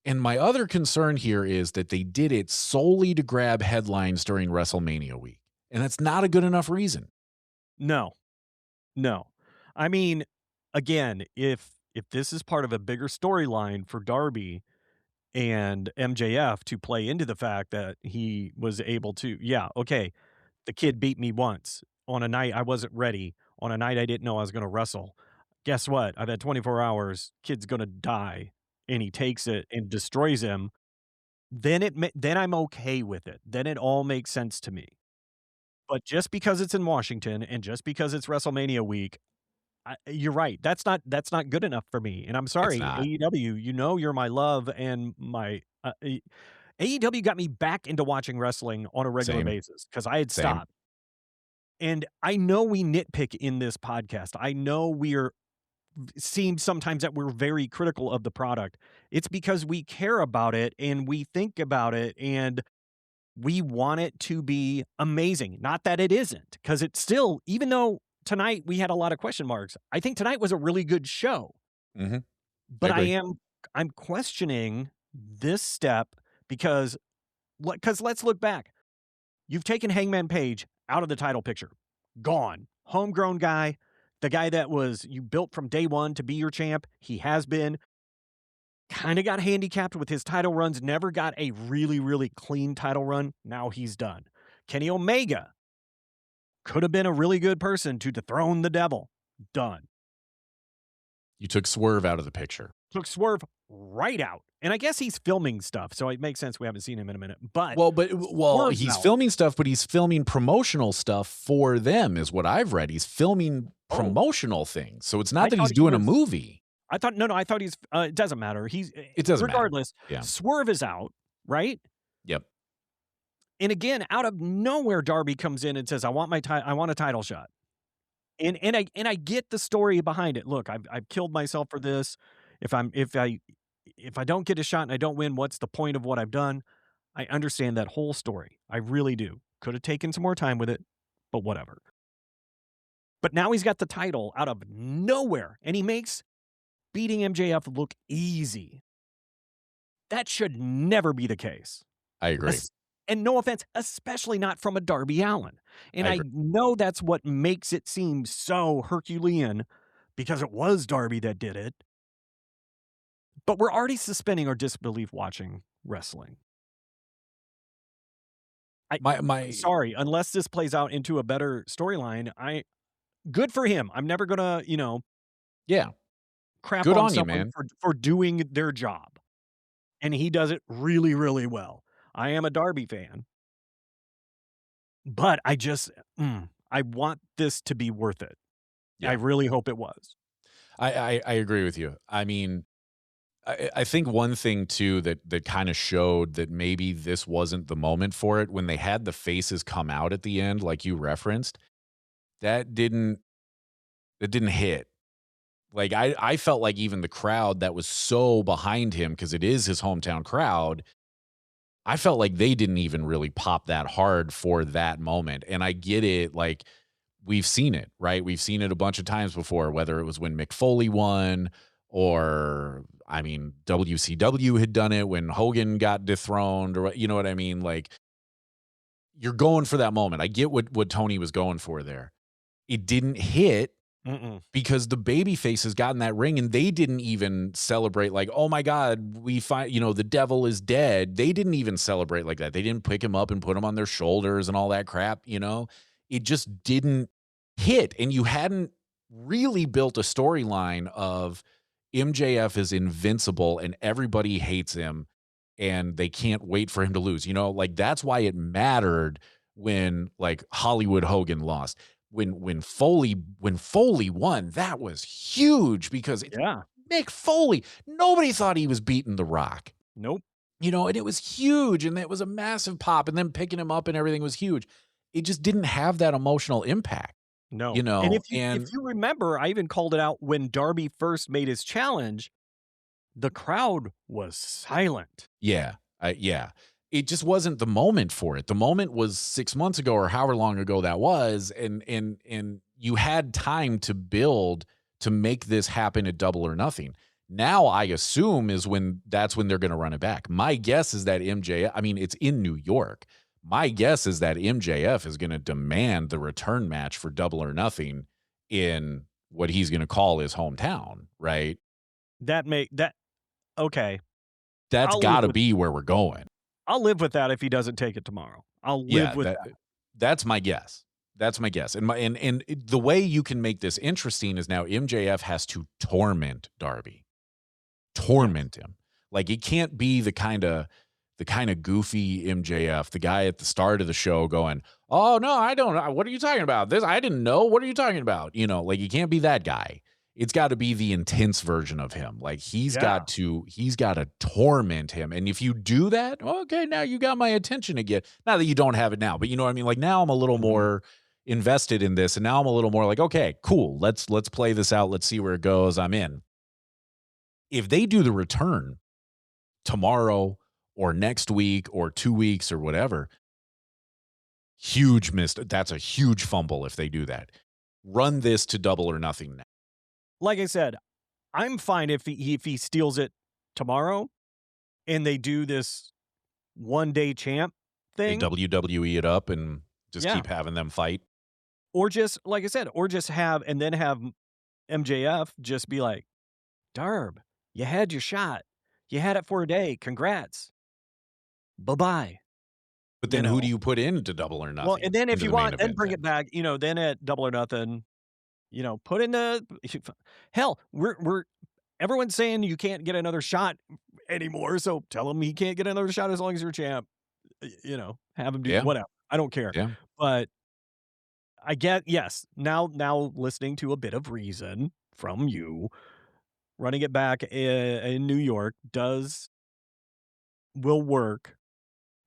And my other concern here is that they did it solely to grab headlines during WrestleMania week. And that's not a good enough reason. No. I mean, again, if this is part of a bigger storyline for Darby and MJF to play into the fact that he was able to, yeah, okay, the kid beat me once on a night I wasn't ready, on a night I didn't know I was going to wrestle. Guess what? I've had 24 hours. Kid's going to die, and he takes it and destroys him. Then I'm okay with it. Then it all makes sense to me. But just because it's in Washington and just because it's WrestleMania week, you're right. That's not good enough for me. And I'm It's sorry, not. AEW. You know you're my love and my AEW got me back into watching wrestling on a regular Same, basis because I had same. stopped. And I know we nitpick in this podcast. I know we're seems sometimes that we're very critical of the product. It's because we care about it and we think about it and we want it to be amazing. Not that it isn't, because it's still, even though tonight we had a lot of question marks, I think tonight was a really good show. Mhm. I But agree. I'm questioning this step because let's look back. You've taken Hangman Page out of the title picture. Gone. Homegrown guy, the guy that was you built from day one to be your champ. He has been. Kind of got handicapped with his title runs, never got a really, really clean title run. Now he's done. Kenny Omega could have been a really good person to dethrone the devil. Done. You took Swerve out of the picture. Took Swerve right out. And I guess he's filming stuff, so it makes sense we haven't seen him in a minute. But Swerve's he's out. filming stuff, but he's filming promotional stuff for them, is what I've read. He's filming promotional things, so it's not that he's doing a movie. I thought no, I thought he's. It doesn't matter. It doesn't matter. Regardless. Yeah. Swerve is out, right? Yep. And again, out of nowhere, Darby comes in and says, "I want a title shot." And I get the story behind it. Look, I've killed myself for this. If I don't get a shot and I don't win, what's the point of what I've done? I understand that whole story. I really do. Could have taken some more time with it, but whatever. But now he's got the title out of nowhere, and he makes beating MJF look easy. That should never be the case. I agree. And no offense, especially not from a Darby Allin. And I know that's what makes it seem so Herculean because it was Darby that did it. But we're already suspending our disbelief watching wrestling. Sorry, unless this plays out into a better storyline, good for him. I'm never gonna, yeah, crap good on on you, someone man. for doing their job. And he does it really, really well. I am a Darby fan. But I just, I want this to be worth it. Yeah. I really hope it was. I agree with you. I mean, I think one thing too that kind of showed that maybe this wasn't the moment for it, when they had the faces come out at the end, like you referenced, that didn't hit. Like I felt like even the crowd that was so behind him, because it is his hometown crowd, I felt like they didn't even really pop that hard for that moment. And I get it, like we've seen it, right? We've seen it a bunch of times before, whether it was when Mick Foley won, or I mean, WCW had done it when Hogan got dethroned, or you know what I mean? Like, you're going for that moment. I get what Tony was going for there. It didn't hit because the baby faces got in that ring and they didn't even celebrate like, oh my God, we find, the devil is dead. They didn't even celebrate like that. They didn't pick him up and put him on their shoulders and all that crap, It just didn't hit. And you hadn't really built a storyline of MJF is invincible and everybody hates him and they can't wait for him to lose. Like that's why it mattered when like Hollywood Hogan lost. When Foley won, that was huge because it's Mick Foley. Nobody thought he was beating The Rock. Nope. And it was huge, and it was a massive pop, and then picking him up and everything was huge. It just didn't have that emotional impact. No. And if you remember, I even called it out when Darby first made his challenge, the crowd was silent. Yeah. It just wasn't the moment for it. The moment was 6 months ago or however long ago that was. And you had time to build to make this happen at Double or Nothing. Now I assume that's when they're going to run it back. My guess is that it's in New York. My guess is that MJF is going to demand the return match for Double or Nothing in what he's going to call his hometown, right? Okay. That's got to be where we're going. I'll live with that if he doesn't take it tomorrow. I'll live with that. That's my guess. That's my guess. And the way you can make this interesting is now MJF has to torment Darby. Torment him. Like, it can't be the kind of goofy MJF, the guy at the start of the show going, "Oh no, I don't know. What are you talking about? This I didn't know. What are you talking about?" Like, you can't be that guy. It's got to be the intense version of him. Like, he's got to torment him. And if you do that, okay, now you got my attention again. Not that you don't have it now, but you know what I mean? Like, now I'm a little more invested in this, and now I'm a little more like, okay, cool. Let's play this out. Let's see where it goes. I'm in. If they do the return tomorrow or next week or 2 weeks or whatever, huge missed. That's a huge fumble if they do that. Run this to Double or Nothing now. Like I said, I'm fine if he steals it tomorrow and they do this one-day champ thing. They WWE it up and just keep having them fight. Or just, like I said, have MJF just be like, "Darb, you had your shot. You had it for a day. Congrats. Bye-bye." But then who do you put into Double or Nothing? Well, and then if you want, then bring it back, then at Double or Nothing, put in hell, we're everyone's saying you can't get another shot anymore, so tell him he can't get another shot as long as you're champ. Have him do whatever. I don't care. Yeah. But I get, yes, now listening to a bit of reason from you, running it back in New York will work.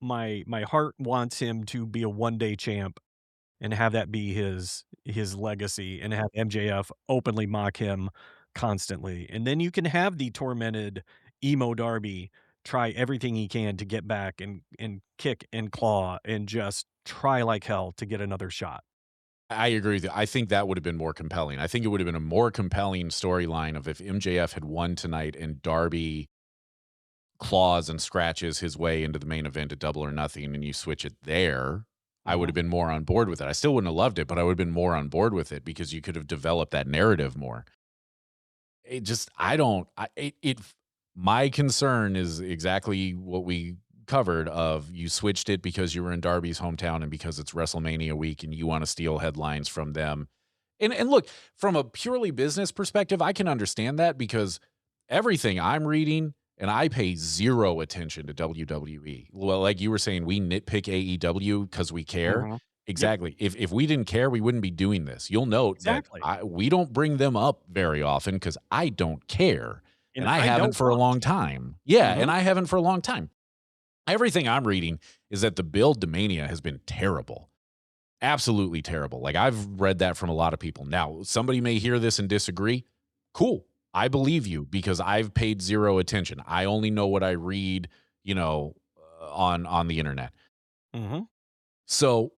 My heart wants him to be a one-day champ and have that be his legacy, and have MJF openly mock him constantly. And then you can have the tormented emo Darby try everything he can to get back and kick and claw and just try like hell to get another shot. I agree with you. I think that would have been more compelling. I think it would have been a more compelling storyline of if MJF had won tonight and Darby claws and scratches his way into the main event at Double or Nothing, and you switch it there. I would have been more on board with it. I still wouldn't have loved it, but I would have been more on board with it because you could have developed that narrative more. My concern is exactly what we covered of you switched it because you were in Darby's hometown and because it's WrestleMania week and you want to steal headlines from them. And look, from a purely business perspective, I can understand that because everything I'm reading, and I pay zero attention to WWE. Well, like you were saying, we nitpick AEW because we care. Exactly. Yep. If we didn't care, we wouldn't be doing this. You'll note that we don't bring them up very often because I don't care. And I haven't for a long time. Yeah, and I haven't for a long time. Everything I'm reading is that the build to Mania has been terrible. Absolutely terrible. Like, I've read that from a lot of people. Now, somebody may hear this and disagree. Cool. I believe you because I've paid zero attention. I only know what I read, on the internet. So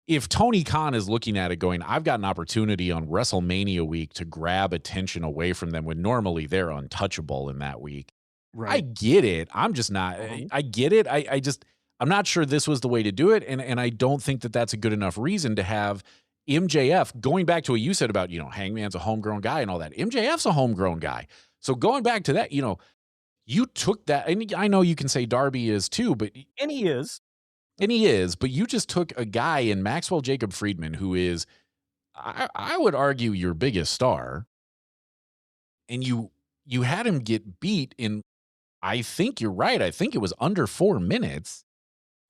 if Tony Khan is looking at it going, I've got an opportunity on WrestleMania week to grab attention away from them when normally they're untouchable in that week. Right. I get it. I'm just not, I get it. I'm not sure this was the way to do it. And I don't think that that's a good enough reason to have MJF, going back to what you said about, Hangman's a homegrown guy and all that. MJF's a homegrown guy. So going back to that, you took that, and I know you can say Darby is too, but. And he is, but you just took a guy in Maxwell Jacob Friedman, who is, I would argue, your biggest star, and you had him get beat in, I think you're right, I think it was under 4 minutes.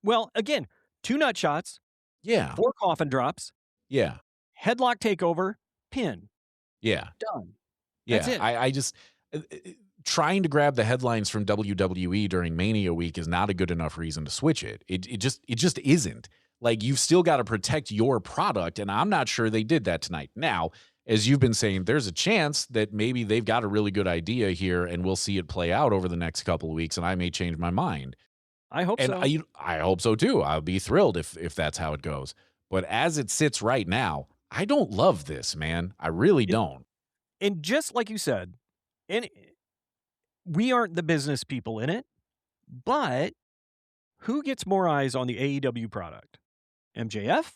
Well, again, 2 nut shots. Yeah. 4 coffin drops. Yeah. Headlock takeover, pin. Yeah. Done. Yeah. That's it. I just, trying to grab the headlines from WWE during Mania week is not a good enough reason to switch it. It just isn't. Like, you've still got to protect your product, and I'm not sure they did that tonight. Now, as you've been saying, there's a chance that maybe they've got a really good idea here, and we'll see it play out over the next couple of weeks, and I may change my mind. I hope so. I hope so too. I'll be thrilled if that's how it goes. But as it sits right now, I don't love this, man. I really don't. And just like you said, we aren't the business people in it, but who gets more eyes on the AEW product? MJF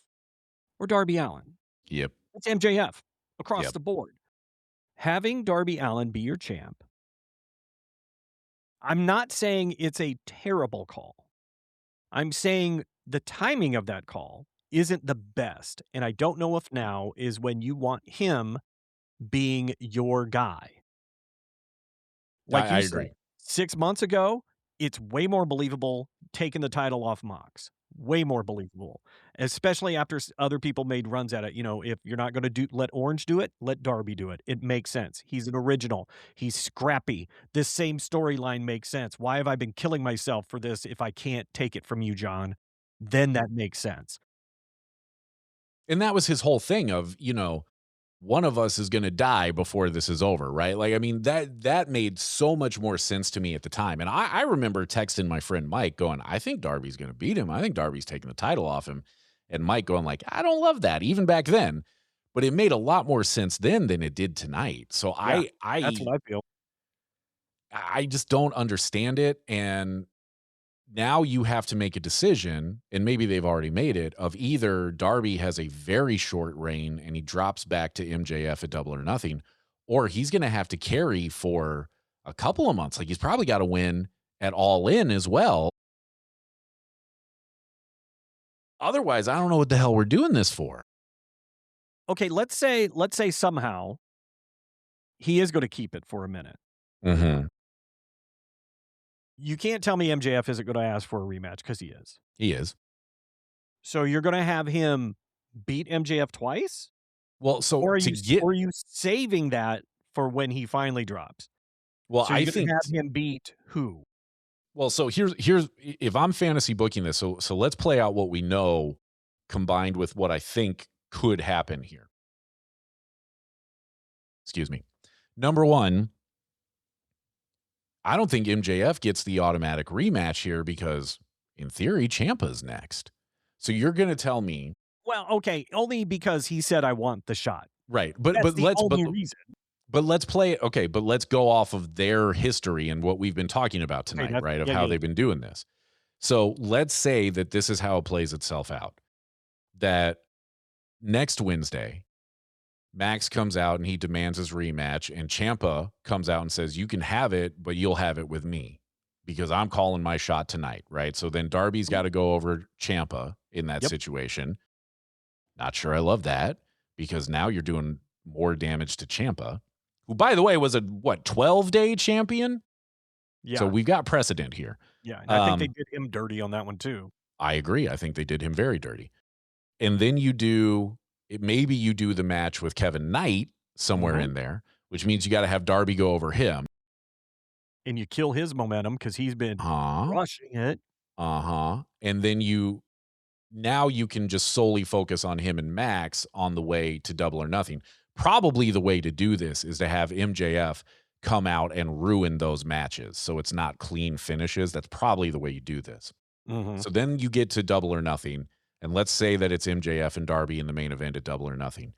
or Darby Allin? Yep. It's MJF across the board. Having Darby Allin be your champ, I'm not saying it's a terrible call. I'm saying the timing of that call isn't the best, and I don't know if now is when you want him being your guy. Like I you said, agree. 6 months ago, it's way more believable taking the title off Mox. Way more believable, especially after other people made runs at it. If you're not going to let Orange do it, let Darby do it. It makes sense. He's an original. He's scrappy. This same storyline makes sense. Why have I been killing myself for this if I can't take it from you, John? Then that makes sense. And that was his whole thing of, one of us is going to die before this is over, right? Like, I mean, that made so much more sense to me at the time. And I remember texting my friend Mike going, I think Darby's going to beat him. I think Darby's taking the title off him. And Mike going like, I don't love that, even back then. But it made a lot more sense then than it did tonight. So Yeah, I that's I what I feel. I just don't understand it. And now you have to make a decision, and maybe they've already made it, of either Darby has a very short reign and he drops back to MJF at Double or Nothing, or he's going to have to carry for a couple of months. Like, he's probably got to win at All In as well. Otherwise, I don't know what the hell we're doing this for. Okay, let's say somehow he is going to keep it for a minute. Mm-hmm. You can't tell me MJF isn't going to ask for a rematch because he is. He is. So you're going to have him beat MJF twice? Well, so Or to get, are you saving that for when he finally drops? well, So I you're going think, to have him beat who? well, so here's, if I'm fantasy booking this, so let's play out what we know combined with what I think could happen here. Excuse me. Number one, I don't think MJF gets the automatic rematch here because, in theory, Ciampa's next. So you're going to tell me, Well, okay, only because he said I want the shot. right? That's the only reason. But let's play it. Okay, but let's go off of their history and what we've been talking about Okay, tonight, right? Of yeah, how yeah, they've been doing this. So let's say that this is how it plays itself out. That next Wednesday, Max comes out and he demands his rematch, and Ciampa comes out and says, "You can have it, but you'll have it with me because I'm calling my shot tonight," right? So then Darby's got to go over Ciampa in that Yep. situation. Not sure I love that because now you're doing more damage to Ciampa, who, by the way, was a 12-day champion. Yeah. So we've got precedent here. Yeah, and I think they did him dirty on that one too. I agree. I think they did him very dirty. And then maybe you do the match with Kevin Knight somewhere in there, which means you got to have Darby go over him. And you kill his momentum because he's been crushing it. And then now you can just solely focus on him and Max on the way to Double or Nothing. Probably the way to do this is to have MJF come out and ruin those matches so it's not clean finishes. That's probably the way you do this. So then you get to Double or Nothing, and let's say that it's MJF and Darby in the main event at Double or Nothing.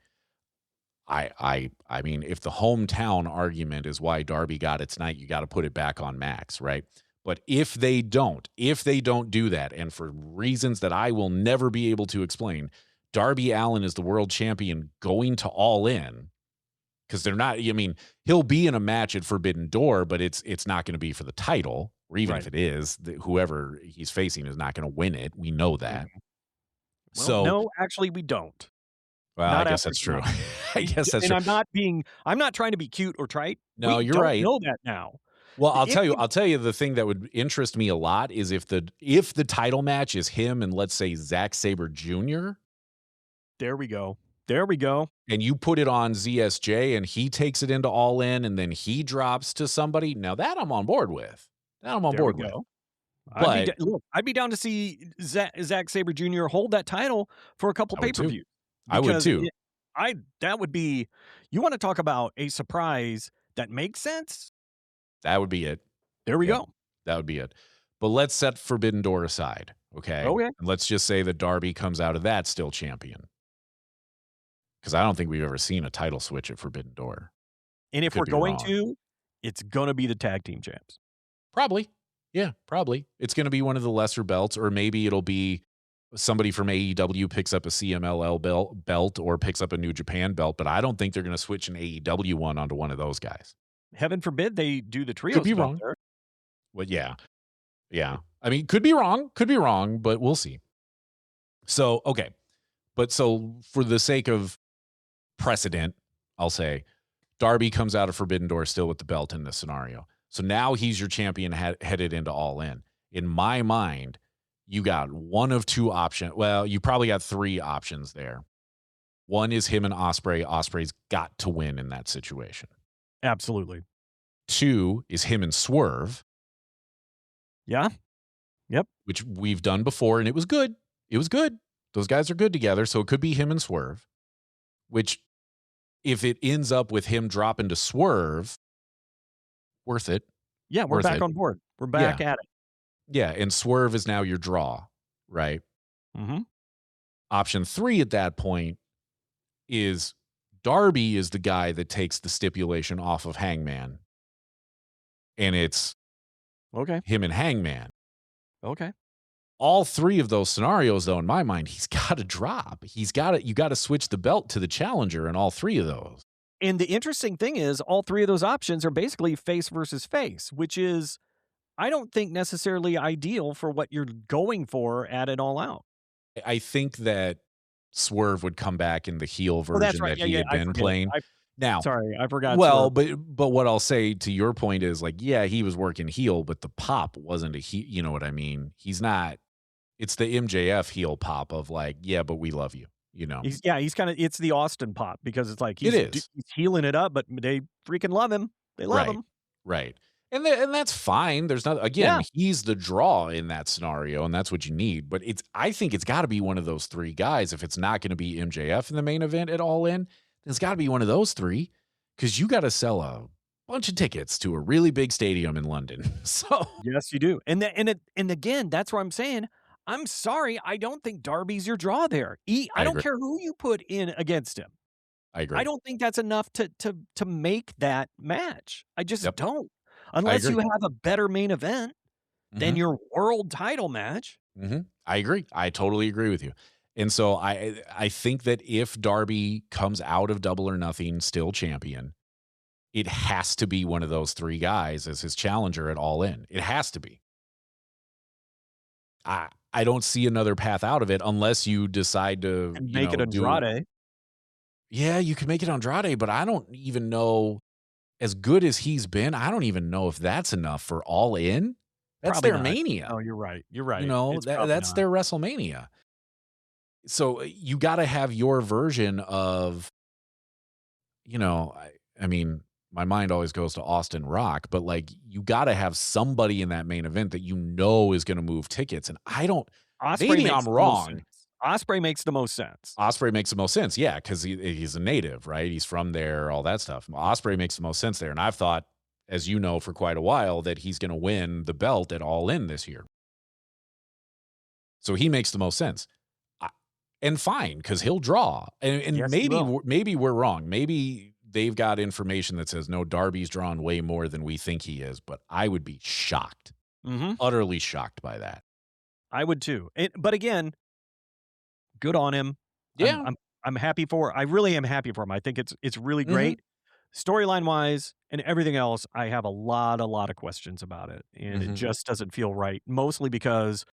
I mean, if the hometown argument is why Darby got it tonight, you got to put it back on Max, right? But if they don't do that, and for reasons that I will never be able to explain, Darby Allin is the world champion going to All In, because they're not, I mean, he'll be in a match at Forbidden Door, but it's not going to be for the title, or even if it is, whoever he's facing is not going to win it. We know that. Well, So, no, actually we don't. well, Not I guess after that's true. tonight. I guess that's And true. I'm not trying to be cute or trite. No, We you're don't right. know that now. Well, If I'll tell you the thing that would interest me a lot is if the title match is him and, let's say, Zack Sabre Jr. There we go. There we go. And you put it on ZSJ and he takes it into All In and then he drops to somebody. Now that I'm on board with. But I'd be down to see Zack Sabre Jr. hold that title for a couple I would too. pay-per-views. I would too. That would be, you want to talk about a surprise that makes sense? That would be it. There we go. That would be it. But let's set Forbidden Door aside, okay? Okay. And let's just say that Darby comes out of that still champion. Because I don't think we've ever seen a title switch at Forbidden Door. And if we're going to, it's going to be the tag team champs. Probably. Yeah, probably. It's going to be one of the lesser belts, or maybe it'll be somebody from AEW picks up a CMLL belt or picks up a New Japan belt, but I don't think they're going to switch an AEW one onto one of those guys. Heaven forbid they do the Could trios be belt wrong. there. Well, yeah. I mean, could be wrong, but we'll see. So, okay. But so for the sake of precedent, I'll say Darby comes out of Forbidden Door still with the belt in this scenario. So now he's your champion headed into All In. In my mind, you got one of two options. Well, you probably got three options there. One is him and Ospreay. Ospreay's got to win in that situation. Absolutely. Two is him and Swerve. Yeah. Yep. Which we've done before, and it was good. It was good. Those guys are good together, so it could be him and Swerve. Which, if it ends up with him dropping to Swerve, worth it. Yeah, we're back on board. We're back at it. Yeah, and Swerve is now your draw, right? Mm-hmm. Option 3 at that point is Darby is the guy that takes the stipulation off of Hangman. And it's him and Hangman. Okay. All three of those scenarios, though, in my mind, he's got to drop. You got to switch the belt to the challenger in all three of those. And the interesting thing is all three of those options are basically face versus face, which is, I don't think necessarily ideal for what you're going for at an All Out. I think that Swerve would come back in the heel version that he had been playing. Sorry, I forgot. Well, but what I'll say to your point is, like, yeah, he was working heel, but the pop wasn't a heel. You know what I mean? He's not. It's the MJF heel pop of like, yeah, but we love you. You know? He's kind of. It's the Austin pop because it's like he's healing it up, but they freaking love him. They love him. Right. And that's fine. There's not, again, he's the draw in that scenario, and that's what you need. But I think it's got to be one of those three guys. If it's not going to be MJF in the main event at All In, it's got to be one of those three, because you got to sell a bunch of tickets to a really big stadium in London. So yes, you do. And again, that's what I'm saying. I'm sorry, I don't think Darby's your draw there. I don't care who you put in against him. I agree. I don't think that's enough to make that match. I just don't. Unless you have a better main event than your world title match. Mm-hmm. I agree. I totally agree with you. And so I think that if Darby comes out of Double or Nothing still champion, it has to be one of those three guys as his challenger at All In. It has to be. I don't see another path out of it unless you decide to make it Andrade. Yeah, you can make it Andrade, but I don't even know. As good as he's been, I don't even know if that's enough for All In. That's Probably their not. Mania. Oh, you're right. You're right. You know, that's their WrestleMania. So you got to have your version of, you know, I mean, my mind always goes to Austin Rock, but like you got to have somebody in that main event that you know is going to move tickets. And I don't, maybe I'm wrong. Ospreay makes the most sense. Ospreay makes the most sense. Yeah, because he's a native, right? He's from there, all that stuff. Ospreay makes the most sense there. And I've thought, as you know, for quite a while, that he's going to win the belt at All In this year. So he makes the most sense. And fine, because he'll draw. And yes, maybe we're wrong. Maybe they've got information that says, no, Darby's drawn way more than we think he is. But I would be shocked, utterly shocked by that. I would too. But again, good on him. Yeah. I'm happy I really am happy for him. I think it's really great. Storyline wise and everything else, I have a lot of questions about it. And it just doesn't feel right. Mostly because,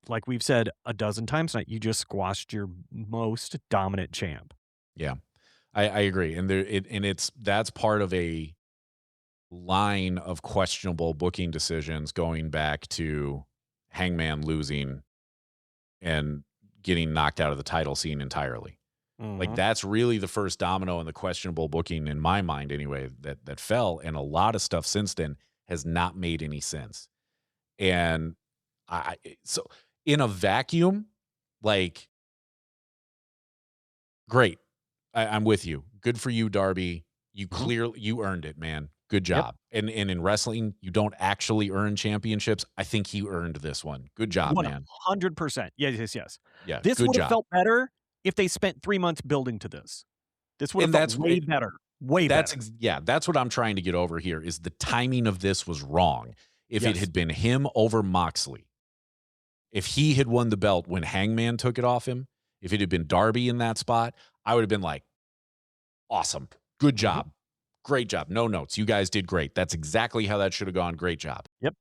like we've said a dozen times tonight, you just squashed your most dominant champ. Yeah. I agree. And that's part of a line of questionable booking decisions going back to Hangman losing and getting knocked out of the title scene entirely. Like that's really the first domino in the questionable booking in my mind anyway, that fell. And a lot of stuff since then has not made any sense. And so in a vacuum, like, great. I'm with you. Good for you, Darby. You you earned it, man. Good job. Yep. And in wrestling, you don't actually earn championships. I think he earned this one. Good job, man. 100%. Yes. Yeah. This would have felt better if they spent 3 months building to this. This would have felt way better. Way better. That's what I'm trying to get over here is the timing of this was wrong. If it had been him over Moxley, If he had won the belt when Hangman took it off him, if it had been Darby in that spot, I would have been like, awesome. Good job. Great job. No notes. You guys did great. That's exactly how that should have gone. Great job. Yep.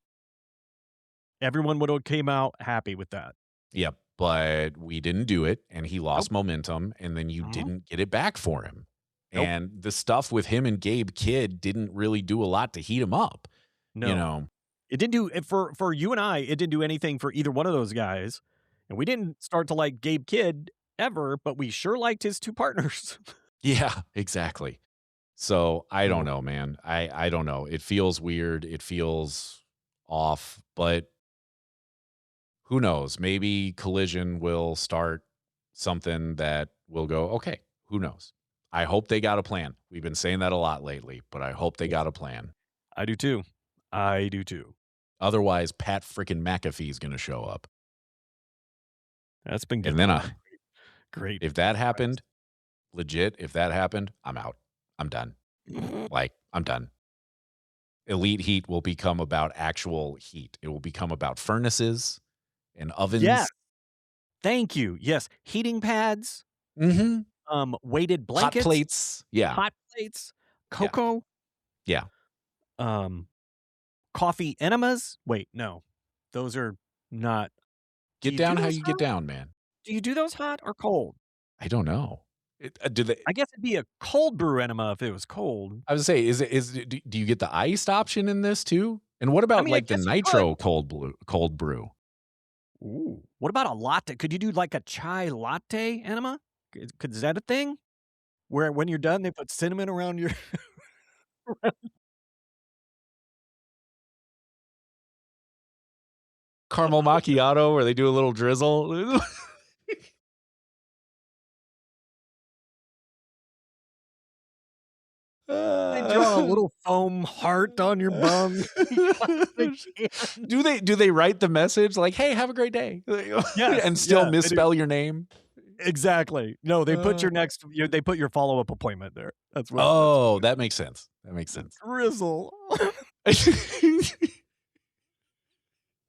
Everyone would have came out happy with that. Yep. But we didn't do it, and he lost momentum, and then you didn't get it back for him. Nope. And the stuff with him and Gabe Kidd didn't really do a lot to heat him up. No. You know, it didn't do for you and I, it didn't do anything for either one of those guys. And we didn't start to like Gabe Kidd ever, but we sure liked his two partners. Yeah, exactly. So I don't know, man. I don't know. It feels weird. It feels off, but who knows? Maybe Collision will start something that will go, okay, who knows? I hope they got a plan. We've been saying that a lot lately, but I hope they got a plan. I do too. I do too. Otherwise, Pat freaking McAfee is going to show up. That's been good. And then great. If that happened, legit, if that happened, I'm out. I'm done. Like, I'm done. Elite Heat will become about actual heat. It will become about furnaces and ovens. Yes. Thank you. Yes. Heating pads. Weighted blankets. Hot plates. Yeah. Hot plates. Cocoa. Yeah. Coffee enemas. Wait, no. Those are not. Get down how you get down, man. Do you do those hot or cold? I don't know. Do they? I guess it'd be a cold brew enema if it was cold. I was say, do you get the iced option in this too? And what about like the nitro cold brew? Ooh. What about a latte? Could you do like a chai latte enema? Is that a thing? Where when you're done, they put cinnamon around your. Caramel macchiato where they do a little drizzle. They draw a little foam heart on your bum. Do they write the message like, "Hey, have a great day," and still misspell your name? Exactly. No, they put they put your follow-up appointment there. That's what. Oh, that makes sense. That makes sense. Drizzle.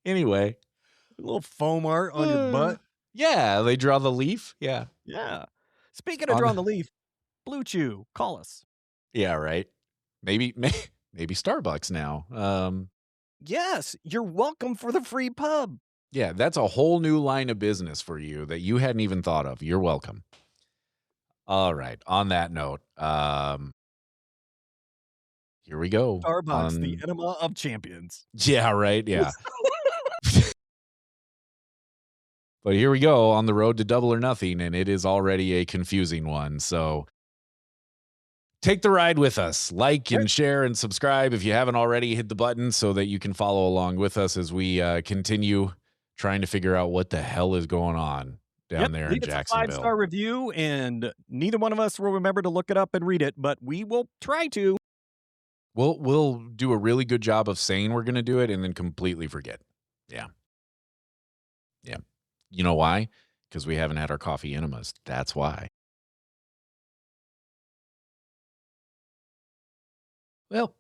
Anyway, a little foam art on your butt. Yeah, they draw the leaf. Yeah. Yeah. Speaking of drawing the leaf, Blue Chew, call us. Yeah, right. Maybe Starbucks now. Yes, you're welcome for the free pub. Yeah, that's a whole new line of business for you that you hadn't even thought of. You're welcome. All right. On that note, here we go. Starbucks, the enema of champions. Yeah, right. Yeah. But here we go on the road to Double or Nothing, and it is already a confusing one. So take the ride with us. Like and share and subscribe if you haven't already. Hit the button so that you can follow along with us as we continue trying to figure out what the hell is going on down there in Jacksonville. Leave us a 5-star review, and neither one of us will remember to look it up and read it, but we will try to. We'll do a really good job of saying we're going to do it and then completely forget. Yeah. Yeah. You know why? Because we haven't had our coffee enemas. That's why. Well,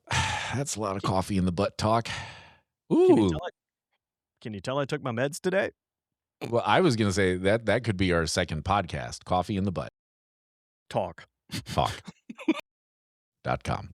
that's a lot of coffee in the butt talk. Ooh. Can you tell I took my meds today? Well, I was going to say that could be our second podcast, Coffee in the Butt. Talk. .com.